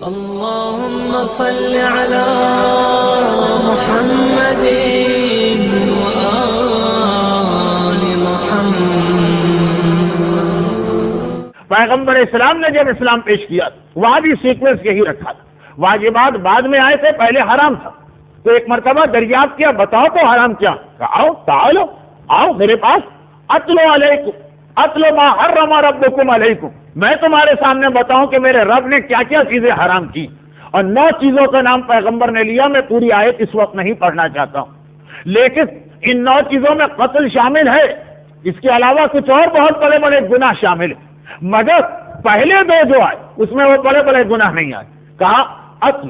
اللهم صل على محمد وآل محمد۔ پیغمبر اسلام نے جب اسلام پیش کیا وہاں بھی سیکوینس یہی رکھا تھا، واجبات بعد میں آئے تھے، پہلے حرام تھا، تو ایک مرتبہ دریافت کیا بتاؤ تو حرام کیا، آؤ تعالو آؤ میرے پاس، اتلو علیکم اتلو ما حرم ربکم علیکم، میں تمہارے سامنے بتاؤں کہ میرے رب نے کیا کیا چیزیں حرام کی، اور 9 چیزوں کا نام پیغمبر نے لیا۔ میں پوری آیت اس وقت نہیں پڑھنا چاہتا ہوں، لیکن ان 9 چیزوں میں قتل شامل ہے، اس کے علاوہ کچھ اور بہت بڑے بڑے گناہ شامل ہیں، مگر پہلے 2 جو آئے اس میں وہ بڑے بڑے گناہ نہیں آئے۔ کہا اتل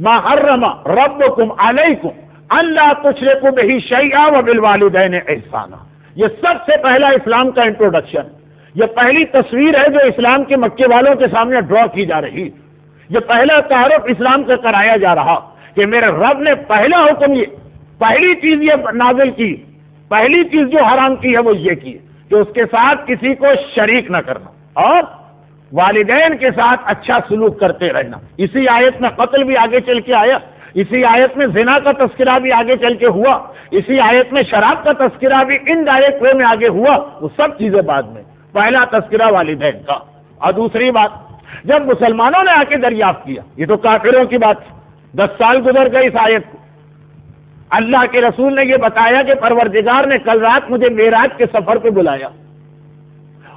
ما حرم ربکم علیکم الا تشرکوا بہ شیئا وبالوالدین احسانا۔ یہ سب سے پہلا اسلام کا انٹروڈکشن، یہ پہلی تصویر ہے جو اسلام کے مکے والوں کے سامنے ڈرا کی جا رہی، یہ پہلا تعارف اسلام سے کرایا جا رہا کہ میرے رب نے پہلا حکم، یہ پہلی چیز یہ نازل کی، پہلی چیز جو حرام کی ہے وہ یہ کی کہ اس کے ساتھ کسی کو شریک نہ کرنا اور والدین کے ساتھ اچھا سلوک کرتے رہنا۔ اسی آیت میں قتل بھی آگے چل کے آیا، اسی آیت میں زنا کا تذکرہ بھی آگے چل کے ہوا، اسی آیت میں شراب کا تذکرہ بھی انڈائریکٹ وے میں آگے ہوا، وہ سب چیزیں بعد میں، پہلا تذکرہ والدین کا۔ اور دوسری بات، جب مسلمانوں نے آ کے دریافت کیا، یہ تو کافروں کی بات، 10 سال گزر گئے اس آیت کو، اللہ کے رسول نے یہ بتایا کہ پروردگار نے کل رات مجھے معراج کے سفر پہ بلایا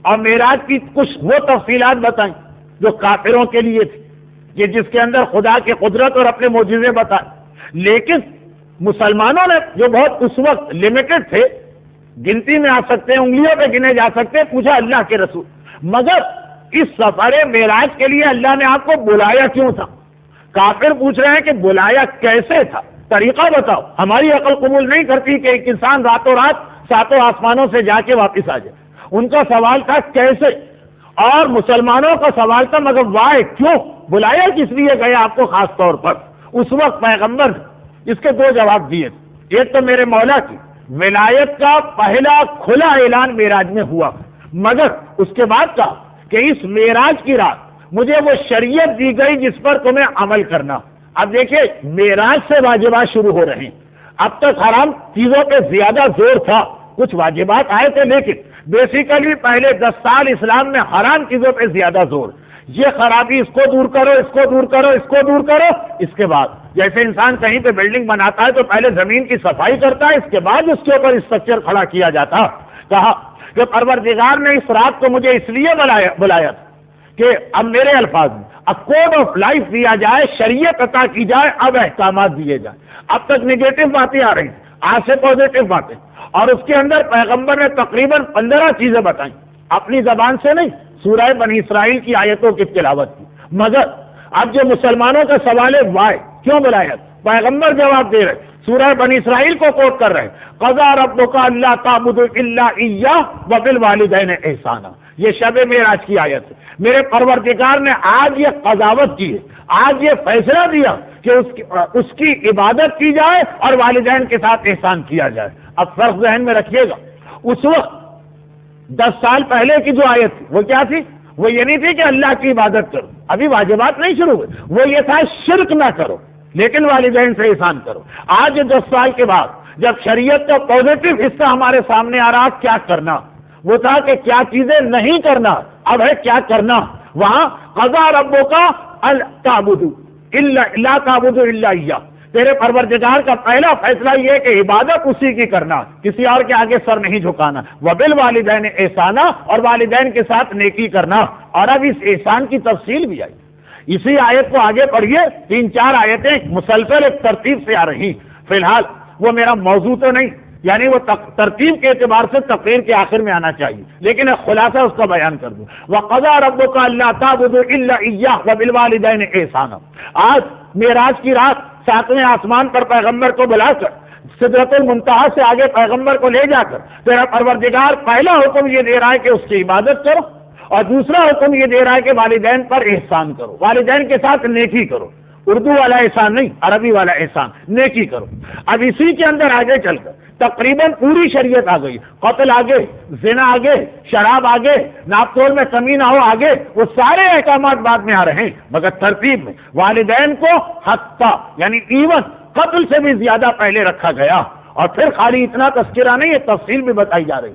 اور معراج کی کچھ وہ تفصیلات بتائیں جو کافروں کے لیے تھی، یہ جس کے اندر خدا کی قدرت اور اپنے معجزے بتائے، لیکن مسلمانوں نے جو بہت اس وقت لمیٹڈ تھے، گنتی میں آ سکتے ہیں، انگلیوں پہ گنے جا سکتے ہیں، پوچھا اللہ کے رسول مگر اس سفر معراج کے لیے اللہ نے آپ کو بلایا کیوں تھا؟ کافر پوچھ رہے ہیں کہ بلایا کیسے تھا، طریقہ بتاؤ، ہماری عقل قبول نہیں کرتی کہ ایک انسان راتوں رات 7 آسمانوں سے جا کے واپس آ جائے۔ ان کا سوال تھا کیسے، اور مسلمانوں کا سوال تھا مگر وائے، کیوں بلایا، کس لیے گیا آپ کو خاص طور پر؟ اس وقت پیغمبر اس کے 2 جواب دیے، ایک تو میرے مولا کی ولایت کا پہلا کھلا اعلان معراج میں ہوا، مگر اس کے بعد کہا کہ اس معراج کی رات مجھے وہ شریعت دی گئی جس پر تمہیں عمل کرنا۔ اب دیکھیے معراج سے واجبات شروع ہو رہے ہیں، اب تک حرام چیزوں پہ زیادہ زور تھا، کچھ واجبات آئے تھے، لیکن بیسیکلی پہلے 10 سال اسلام میں حرام چیزوں پہ زیادہ زور، یہ خرابی اس کو دور کرو، اس کو دور کرو، اس کو دور کرو۔ اس کے بعد جیسے انسان کہیں پہ بلڈنگ بناتا ہے تو پہلے زمین کی صفائی کرتا ہے، اس کے بعد اس کے اوپر اسٹرکچر کھڑا کیا جاتا۔ کہا کہ پروردگار نے اس رات کو مجھے اس لیے بلایا کہ اب میرے الفاظ میں کوڈ آف لائف دیا جائے، شریعت عطا کی جائے، اب احکامات دیے جائیں۔ اب تک نگیٹو باتیں آ رہی، آج سے پازیٹو باتیں، اور اس کے اندر پیغمبر نے تقریباً 15 چیزیں بتائیں، اپنی زبان سے نہیں، سورہ بنی اسرائیل کی آیتوں کی تلاوت کی۔ مگر اب جو مسلمانوں کا سوال ہے وائے، کیوں بلایا، پیغمبر جواب دے رہے، سورہ بنی اسرائیل کو کوٹ کر رہے، قضا ربک الا تعبدوا الا ایہ وبالوالدین احسانا، یہ شب معراج کی آیت ہے۔ میرے پروردگار نے آج یہ قضاوت کی ہے، آج یہ فیصلہ دیا کہ اس کی عبادت کی جائے اور والدین کے ساتھ احسان کیا جائے۔ اب فرق ذہن میں رکھیے گا، اس وقت 10 سال پہلے کی جو آیت تھی وہ کیا تھی؟ وہ یہ نہیں تھی کہ اللہ کی عبادت کرو، ابھی واجبات نہیں شروع ہوئے، وہ یہ تھا شرک نہ کرو لیکن والدین سے احسان کرو۔ آج 10 سال کے بعد جب شریعت کا پازیٹو حصہ ہمارے سامنے آ رہا، کیا کرنا، وہ تھا کہ کیا چیزیں نہیں کرنا، اب ہے کیا کرنا۔ وہاں قضا ربک لا تعبدوا الا ایہ، تیرے پروردگار کا پہلا فیصلہ یہ کہ عبادت اسی کی کرنا، کسی اور کے آگے سر نہیں جھکانا، وبالوالدین احسانا، اور والدین کے ساتھ نیکی کرنا۔ اور اب اس احسان کی تفصیل بھی آئی، اسی آیت کو آگے پڑھیے، 3-4 آیتیں مسلسل ایک ترتیب سے آ رہی۔ فی الحال وہ میرا موضوع تو نہیں، یعنی وہ ترتیب کے اعتبار سے تقریر کے آخر میں آنا چاہیے، لیکن ایک خلاصہ اس کا بیان کر دوں۔ وَقَضَىٰ رَبُّكَ أَلَّا تَعْبُدُوا إِلَّا إِيَّاهُ وَبِالْوَالِدَيْنِ إِحْسَانًا۔ آج معراج کی رات 7ویں آسمان پر پیغمبر کو بلا کر سدرۃ المنتہا سے آگے پیغمبر کو لے جا کر تیرا پروردگار پہلا حکم یہ دے رہا ہے کہ اس کی عبادت کرو، اور دوسرا حکم یہ دے رہا ہے کہ والدین پر احسان کرو، والدین کے ساتھ نیکی کرو۔ اردو والا احسان نہیں، عربی والا احسان، نیکی کرو۔ اب اسی کے اندر آگے چل کر تقریباً پوری شریعت آ گئی. قتل آگے, زنا آگے, شراب آگے, ناپ تول میں کمی نہ ہو آگے, وہ سارے احکامات بعد میں آ رہے ہیں, مگر ترتیب میں والدین کو حتی یعنی ایون قتل سے بھی زیادہ پہلے رکھا گیا. اور پھر خالی اتنا تذکرہ نہیں, یہ تفصیل بھی بتائی جا رہی.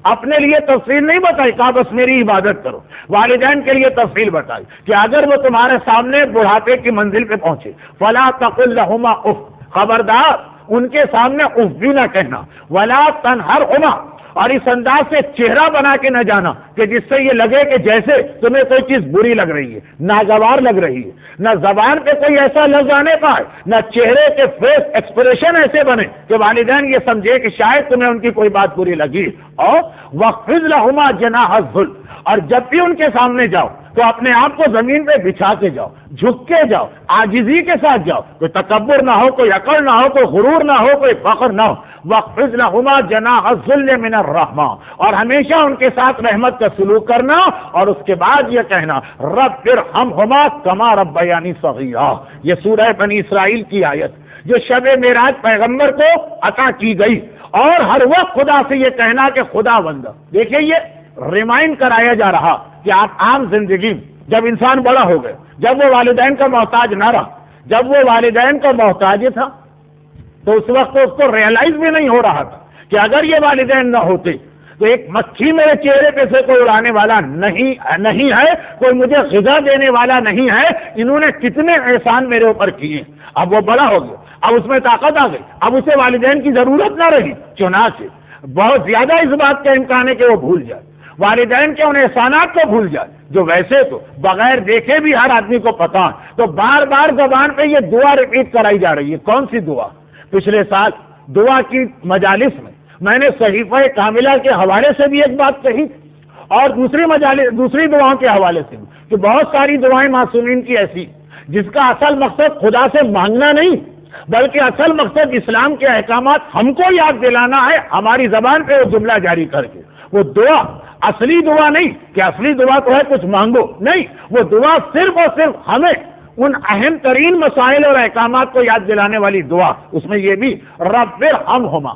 اپنے لیے تفصیل نہیں بتائی کہا بس میری عبادت کرو, والدین کے لیے تفصیل بتائی کہ اگر وہ تمہارے سامنے بڑھاپے کی منزل پہ پہنچے فلا تقل لهما اف, خبردار ان کے سامنے اف بھی نہ کہنا, ولا تنہرهما, اور اس انداز سے چہرہ بنا کے نہ جانا کہ جس سے یہ لگے کہ جیسے تمہیں کوئی چیز بری لگ رہی ہے, ناگوار لگ رہی ہے, نہ زبان پہ کوئی ایسا لفظ آنے پائے, نہ چہرے کے فیس ایکسپریشن ایسے بنے کہ والدین یہ سمجھے کہ شاید تمہیں ان کی کوئی بات بری لگی. اور وَخْفِضْ لَهُمَا جَنَاحَ الذُّلِّ, اور جب بھی ان کے سامنے جاؤ تو اپنے آپ کو زمین پہ بچھا کے جاؤ, جھک کے جاؤ, عاجزی کے ساتھ جاؤ, کوئی تکبر نہ ہو, کوئی عقل نہ ہو, کوئی غرور نہ ہو, کوئی فخر نہ ہو. وَخْفِضْ لَهُمَا جَنَاحَ الذُّلِّ مِنَ الرَّحْمَةِ, اور ہمیشہ ان کے ساتھ رحمت کا سلوک کرنا, اور اس کے بعد یہ کہنا رَبِّ ارْحَمْهُمَا كَمَا رَبَّيَانِي صَغِيرًا. یہ سورہ بنی اسرائیل کی آیت جو شب معراج پیغمبر کو عطا کی گئی, اور ہر وقت خدا سے یہ کہنا کہ خدا بندہ. دیکھیے یہ ریمائنڈ کرایا جا رہا کہ آپ عام زندگی جب انسان بڑا ہو گئے, جب وہ والدین کا محتاج نہ رہا, جب وہ والدین کا محتاج تھا, تو اس وقت اس کو ریئلائز بھی نہیں ہو رہا تھا کہ اگر یہ والدین نہ ہوتے تو ایک مکھی میرے چہرے پہ سے کوئی اڑانے والا نہیں ہے, کوئی مجھے غذا دینے والا نہیں ہے, انہوں نے کتنے احسان میرے اوپر کیے. اب وہ بڑا ہو گیا, اب اس میں طاقت آ گئی, اب اسے والدین کی ضرورت نہ رہی, چنانچہ بہت زیادہ اس بات کا امکان ہے کہ وہ بھول جائے, والدین کے ان احسانات کو بھول جائے جو ویسے تو بغیر دیکھے بھی ہر آدمی کو پتا ہے. تو بار بار زبان پہ یہ دعا ریپیٹ کرائی جا رہی ہے. کون سی دعا؟ پچھلے سال دعا کی مجالس میں نے صحیفہ کاملہ کے حوالے سے بھی ایک بات کہی, اور دوسری دعاؤں کے حوالے سے بھی, کہ بہت ساری دعائیں معصومین کی ایسی جس کا اصل مقصد خدا سے مانگنا نہیں, بلکہ اصل مقصد اسلام کے احکامات ہم کو یاد دلانا ہے, ہماری زبان پہ وہ جملہ جاری کر کے. وہ دعا اصلی دعا نہیں کہ اصلی دعا تو ہے کچھ مانگو, نہیں, وہ دعا صرف اور صرف ہمیں ان اہم ترین مسائل اور احکامات کو یاد دلانے والی دعا. اس میں یہ بھی رب ارحمہما,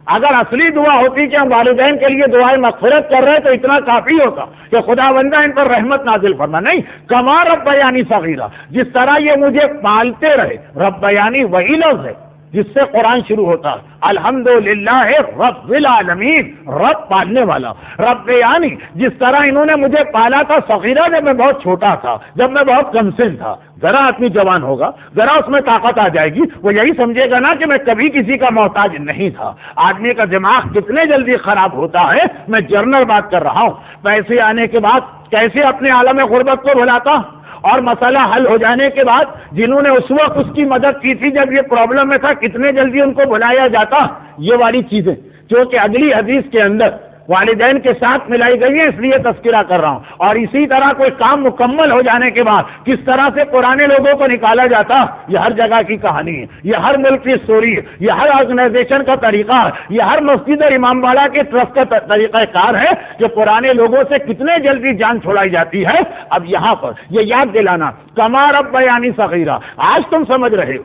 اگر اصلی دعا ہوتی کہ ہم والدین کے لیے دعائیں مغفرت کر رہے تو اتنا کافی ہوتا کہ خدا بندہ ان پر رحمت نازل فرما. نہیں, کما ربیانی صغیرہ, جس طرح یہ مجھے پالتے رہے. ربیانی وہی لفظ ہے جس سے قرآن شروع ہوتا ہے, الحمدللہ رب العالمین, رب پالنے والا. رب یعنی جس طرح انہوں نے مجھے پالا تھا صغیرہ, جب میں بہت چھوٹا تھا, جب میں بہت کم سن تھا. ذرا آدمی جوان ہوگا, ذرا اس میں طاقت آ جائے گی, وہ یہی سمجھے گا نا کہ میں کبھی کسی کا محتاج نہیں تھا. آدمی کا دماغ کتنے جلدی خراب ہوتا ہے. میں جرنل بات کر رہا ہوں. پیسے آنے کے بعد کیسے اپنے عالم غربت کو بھلاتا, اور مسئلہ حل ہو جانے کے بعد جنہوں نے اس وقت اس کی مدد کی تھی جب یہ پرابلم میں تھا, کتنے جلدی ان کو بلایا جاتا. یہ والی چیزیں جو کہ اگلی حدیث کے اندر والدین کے ساتھ ملائی گئی ہیں, اس لیے تذکرہ کر رہا ہوں. اور اسی طرح کوئی کام مکمل ہو جانے کے بعد کس طرح سے پرانے لوگوں کو نکالا جاتا, یہ ہر جگہ کی کہانی ہے, یہ ہر ملک کی سٹوری ہے, یہ ہر آرگنائزیشن کا طریقہ ہے, یہ ہر مسجد اور امام باڑہ کے ٹرسٹ کا طریقہ کار ہے کہ پرانے لوگوں سے کتنے جلدی جان چھوڑائی جاتی ہے. اب یہاں پر یہ یاد دلانا کما ربیانی صغیرہ, آج تم سمجھ رہے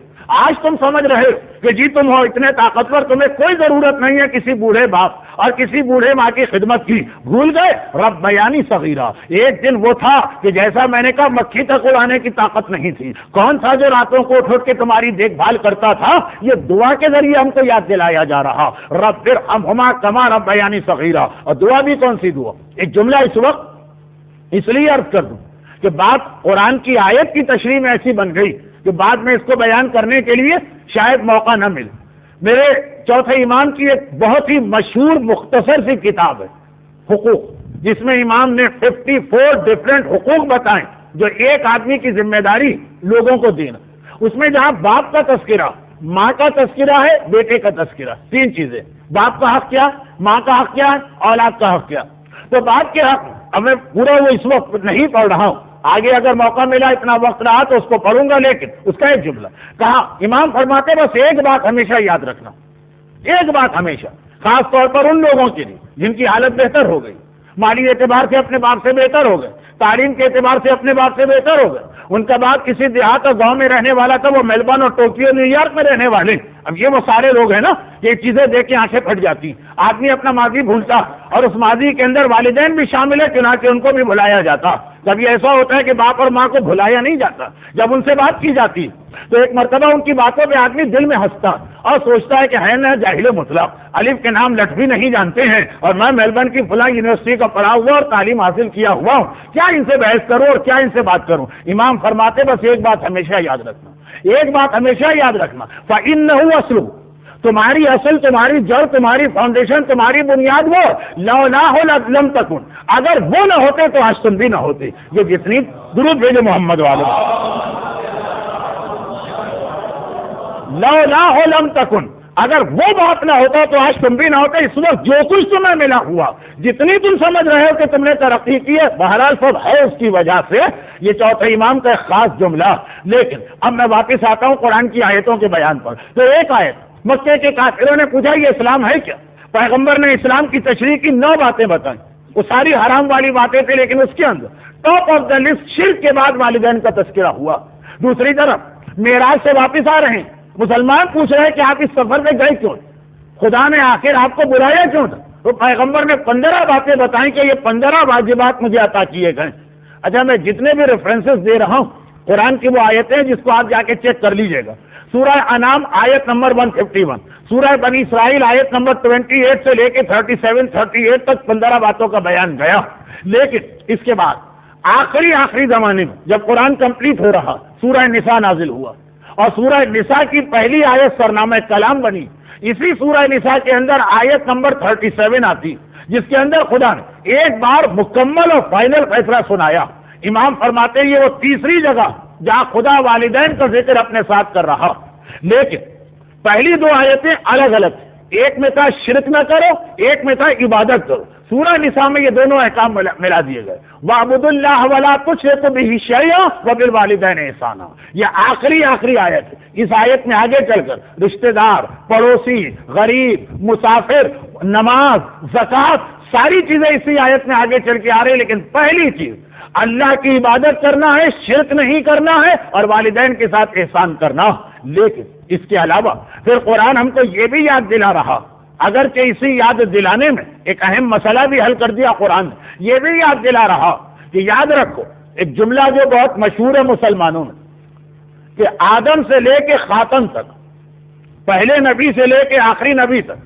ہو کہ جی تم ہو اتنے طاقتور, تمہیں کوئی ضرورت نہیں ہے کسی بوڑھے باپ اور کسی بوڑھے ماں کی خدمت کی. بھول گئے رب بیانی صغیرہ. ایک دن وہ تھا کہ جیسا میں نے کہا مکھی تک اڑانے کی طاقت نہیں تھی. کون تھا جو راتوں کو اٹھ کے تمہاری دیکھ بھال کرتا تھا؟ یہ دعا کے ذریعے ہم کو یاد دلایا جا رہا, رب ارحمہما کما رب بیانی صغیرہ. اور دعا بھی کون سی دعا؟ ایک جملہ اس وقت اس لیے عرض کر دوں کہ بات قرآن کی آیت کی تشریح میں ایسی بن گئی کہ بعد میں اس کو بیان کرنے کے لیے شاید موقع نہ ملے. میرے چوتھے امام کی ایک بہت ہی مشہور مختصر سی کتاب ہے حقوق, جس میں امام نے 54 ڈفرینٹ حقوق بتائیں جو ایک آدمی کی ذمہ داری لوگوں کو دینا. اس میں جہاں باپ کا تذکرہ, ماں کا تذکرہ ہے, بیٹے کا تذکرہ, تین چیزیں. باپ کا حق کیا, ماں کا حق کیا, اولاد کا حق کیا. تو باپ کے حق اب میں پورا وہ اس وقت نہیں پڑھ رہا ہوں, آگے اگر موقع ملا اتنا وقت رہا تو اس کو پڑھوں گا, لیکن اس کا ایک جملہ کہا. امام فرماتے بس ایک بات ہمیشہ یاد رکھنا, ایک بات ہمیشہ, خاص طور پر ان لوگوں کے لیے جن کی حالت بہتر ہو گئی. مالی اعتبار سے اپنے باپ سے بہتر ہو گئے، تعلیم کے اعتبار سے اپنے باپ سے بہتر ہو گئے، ان کا باپ کسی دیہات اور گاؤں میں رہنے والا تھا، وہ میلبورن اور ٹوکیو نیو یارک میں رہنے والے۔ اب یہ وہ سارے لوگ ہیں نا، یہ چیزیں دیکھ کے آنکھیں پھٹ جاتی، آدمی اپنا ماضی بھولتا، اور اس ماضی کے اندر والدین بھی شامل ہے، چنانچہ ان کو بھی بلایا جاتا۔ کبھی ایسا ہوتا ہے کہ باپ اور ماں کو بھلایا نہیں جاتا، جب ان سے بات کی جاتی تو ایک مرتبہ ان کی باتوں پہ آدمی دل میں ہنستا اور سوچتا ہے کہ ہے نا جاہل مطلق، الف کے نام لٹ بھی نہیں جانتے ہیں، اور میں میلبورن کی فلاں یونیورسٹی کا پڑھا ہوا اور تعلیم حاصل کیا ہوا ہوں، کیا ان سے بحث کروں اور کیا ان سے بات کروں؟ امام فرماتے بس ایک بات ہمیشہ یاد رکھنا، ایک بات ہمیشہ یاد رکھنا، فَإِنَّهُ أَصْلُهُ، تمہاری اصل، تمہاری جڑ، تمہاری فاؤنڈیشن، تمہاری بنیاد وہ لولا ہو لم تکن، اگر وہ نہ ہوتے تو آج تم بھی نہ ہوتے۔ یہ جتنی درود بھیجو محمد والے، لولا ہو لم تکن، اگر وہ بات نہ ہوتا تو آج تم بھی نہ ہوتے۔ اس وقت جو کچھ تمہیں ملا ہوا، جتنی تم سمجھ رہے ہو کہ تم نے ترقی کی ہے، بہرحال سب ہے اس کی وجہ سے۔ یہ چوتھے امام کا ایک خاص جملہ۔ لیکن اب میں واپس آتا ہوں قرآن کی آیتوں کے بیان پر۔ تو ایک آیت، مکے کے کافروں نے پوچھا یہ اسلام ہے کیا؟ پیغمبر نے اسلام کی تشریح کی 9 باتیں بتائیں، وہ ساری حرام والی باتیں تھیں، لیکن اس کے اندر ٹاپ آف دا لسٹ شرک کے بعد والدین کا تذکرہ ہوا۔ دوسری طرف معراج سے واپس آ رہے ہیں، مسلمان پوچھ رہے ہیں کہ آپ اس سفر میں گئے کیوں؟ خدا نے آخر آپ کو بلایا کیوں تھا؟ تو پیغمبر نے 15 باتیں بتائیں کہ یہ 15 واجبات مجھے عطا کیے گئے۔ اچھا، میں جتنے بھی ریفرنسز دے رہا ہوں قرآن کی وہ آیتیں جس کو آپ جا کے چیک کر لیجئے گا۔ سورہ انعام آیت نمبر 151، سورہ بنی اسرائیل آیت نمبر 28 سے لے کے 37-38 تک 15 باتوں کا بیان گیا۔ لیکن اس کے بعد آخری زمانے میں جب قرآن کمپلیٹ ہو رہا، سورہ نساء نازل ہوا، اور سورہ نساء کی پہلی آیت سرنامہ کلام بنی۔ اسی سورہ نساء کے اندر آیت نمبر 37 آتی، جس کے اندر خدا نے ایک بار مکمل اور فائنل فیصلہ سنایا۔ امام فرماتے یہ وہ تیسری جگہ جہاں خدا والدین کا ذکر اپنے ساتھ کر رہا۔ لیکن پہلی 2 آیتیں الگ الگ، ایک میں تھا شرک نہ کرو، ایک میں تھا عبادت کرو۔ سورہ نساء میں یہ دونوں احکام ملا دیے گئے، وَاعْبُدُوا اللَّهَ وَلَا تُشْرِكُوا بِهِ شَيْئًا وَبِالْوَالِدَيْنِ إِحْسَانًا۔ یہ آخری آیت ہے۔ اس آیت میں آگے چل کر رشتہ دار، پڑوسی، غریب، مسافر، نماز، زکوٰۃ، ساری چیزیں اسی آیت میں آگے چل کے آ رہی۔ لیکن پہلی چیز اللہ کی عبادت کرنا ہے، شرک نہیں کرنا ہے، اور والدین کے ساتھ احسان کرنا۔ لیکن اس کے علاوہ پھر قرآن ہم کو یہ بھی یاد دلا رہا، اگرچہ اسی یاد دلانے میں ایک اہم مسئلہ بھی حل کر دیا قرآن نے، یہ بھی یاد دلا رہا کہ یاد رکھو ایک جملہ جو بہت مشہور ہے مسلمانوں میں، کہ آدم سے لے کے خاتم تک، پہلے نبی سے لے کے آخری نبی تک،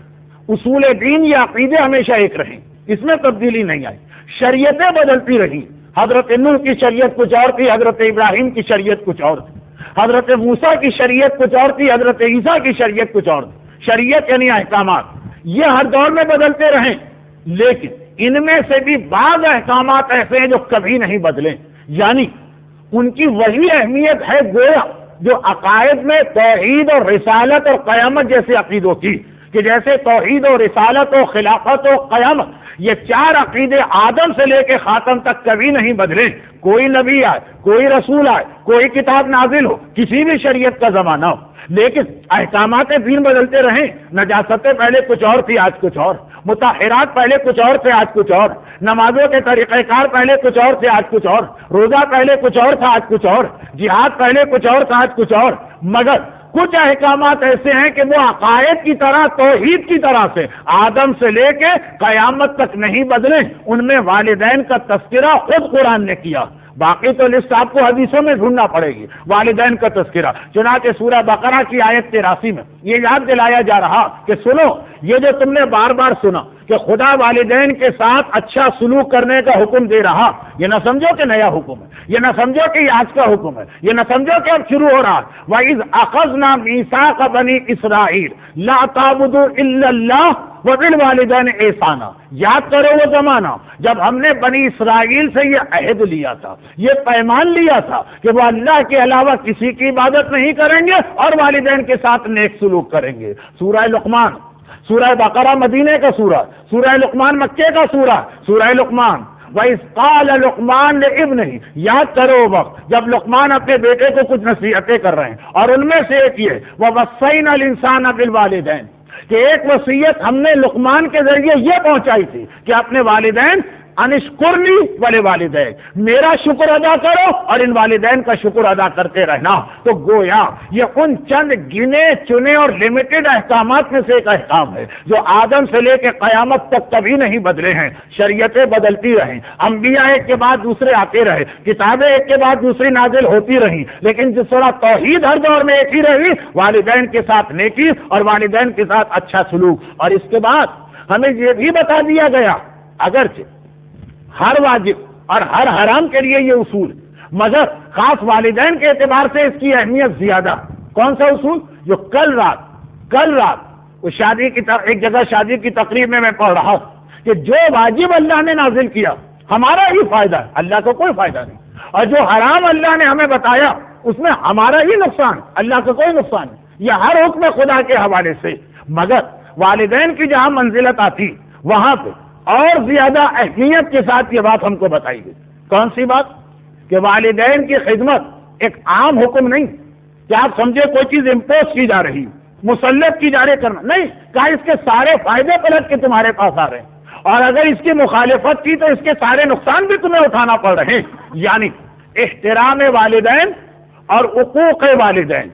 اصول دین یا عقیدے ہمیشہ ایک رہیں، اس میں تبدیلی نہیں آئی۔ شریعتیں بدلتی رہیں، حضرت نوح کی شریعت کچھ اور تھی، حضرت ابراہیم کی شریعت کچھ اور تھی، حضرت موسیٰ کی شریعت کچھ اور تھی، حضرت عیسیٰ کی شریعت کچھ اور تھی۔ شریعت یعنی احکامات، یہ ہر دور میں بدلتے رہیں، لیکن ان میں سے بھی بعض احکامات ایسے ہیں جو کبھی نہیں بدلیں، یعنی ان کی وہی اہمیت ہے گویا جو عقائد میں توحید اور رسالت اور قیامت جیسے عقیدوں کی، کہ جیسے توحید و رسالت و خلافت و قیامت، یہ 4 عقیدے آدم سے لے کے خاتم تک کبھی نہیں بدلے۔ کوئی نبی آئے، کوئی رسول آئے، کوئی کتاب نازل ہو، کسی بھی شریعت کا زمانہ ہو، لیکن احکامات دین بدلتے رہیں۔ نجاستیں پہلے کچھ اور تھی، آج کچھ اور، مطہرات پہلے کچھ اور تھے، آج کچھ اور، نمازوں کے طریقہ کار پہلے کچھ اور تھے، آج کچھ اور، روزہ پہلے کچھ اور تھا، آج کچھ اور، جہاد پہلے کچھ اور تھا، آج کچھ اور۔ مگر کچھ احکامات ایسے ہیں کہ وہ عقائد کی طرح، توحید کی طرح سے آدم سے لے کے قیامت تک نہیں بدلے۔ ان میں والدین کا تذکرہ خود قرآن نے کیا، باقی تو لسٹ آپ کو حدیثوں میں ڈھونڈنا پڑے گی۔ والدین کا تذکرہ چنانچہ سورہ بقرہ کی آیت 83 میں یہ یاد دلایا جا رہا کہ سنو، یہ جو تم نے بار بار سنا کہ خدا والدین کے ساتھ اچھا سلوک کرنے کا حکم دے رہا، یہ نہ سمجھو کہ نیا حکم ہے، یہ نہ سمجھو کہ یہ آج کا حکم ہے، یہ نہ سمجھو کہ اب شروع ہو رہا ہے۔ وَإِذْ أَخَذْنَا مِيثَاقَ بَنِي إِسْرَائِيلَ لَا تَعْبُدُوا إِلَّا اللَّهَ وَبِالْوَالِدَيْنِ إِحْسَانًا۔ یاد کرو وہ زمانہ جب ہم نے بنی اسرائیل سے یہ عہد لیا تھا، یہ پیمان لیا تھا کہ وہ اللہ کے علاوہ کسی کی عبادت نہیں کریں گے اور والدین کے ساتھ نیک سلوک کریں گے۔ سورہ لقمان، سورہ بقرہ مدینے کا سورہ، سورہ لقمان مکے کا سورہ، سورہ لقمان۔ وَإِذْ قَالَ لُقْمَانُ لِابْنِهِ، یاد کرو وقت جب لقمان اپنے بیٹے کو کچھ نصیحتیں کر رہے ہیں، اور ان میں سے ایک یہ وَوَصَّيْنَا الْإِنسَانَ بِالْوَالِدَيْنِ، کہ ایک وصیت ہم نے لقمان کے ذریعے یہ پہنچائی تھی کہ اپنے والدین انشکرنی ولوالدیک، میرا شکر ادا کرو اور ان والدین کا شکر ادا کرتے رہنا۔ تو گویا یہ ان چند گنے چنے اور لمیٹڈ احکامات میں سے ایک احکام ہے جو آدم سے لے کے قیامت تک کبھی نہیں بدلے ہیں۔ شریعتیں بدلتی رہیں، انبیاء ایک کے بعد دوسرے آتے رہے، کتابیں ایک کے بعد دوسری نازل ہوتی رہیں، لیکن جس طرح توحید ہر دور میں ایک ہی رہی، والدین کے ساتھ نیکی اور والدین کے ساتھ اچھا سلوک۔ اور اس کے بعد ہمیں یہ بھی بتا دیا گیا اگرچہ ہر واجب اور ہر حرام کے لیے یہ اصول، مگر خاص والدین کے اعتبار سے اس کی اہمیت زیادہ۔ کون سا اصول؟ جو کل رات وہ شادی کی ایک جگہ شادی کی تقریب میں پڑھ رہا ہوں کہ جو واجب اللہ نے نازل کیا ہمارا ہی فائدہ ہے، اللہ کو کوئی فائدہ نہیں، اور جو حرام اللہ نے ہمیں بتایا اس میں ہمارا ہی نقصان، اللہ کا کوئی نقصان نہیں۔ یہ ہر حکم خدا کے حوالے سے، مگر والدین کی جہاں منزلت آتی وہاں پہ اور زیادہ اہمیت کے ساتھ یہ بات ہم کو بتائی گئی۔ کون سی بات؟ کہ والدین کی خدمت ایک عام حکم نہیں کہ آپ سمجھے کوئی چیز امپوز کی جا رہی، مسلط کی جا رہی کرنا نہیں، کہا اس کے سارے فائدے پلٹ کے تمہارے پاس آ رہے ہیں، اور اگر اس کی مخالفت کی تو اس کے سارے نقصان بھی تمہیں اٹھانا پڑ رہے ہیں۔ یعنی احترام والدین اور حقوق والدین،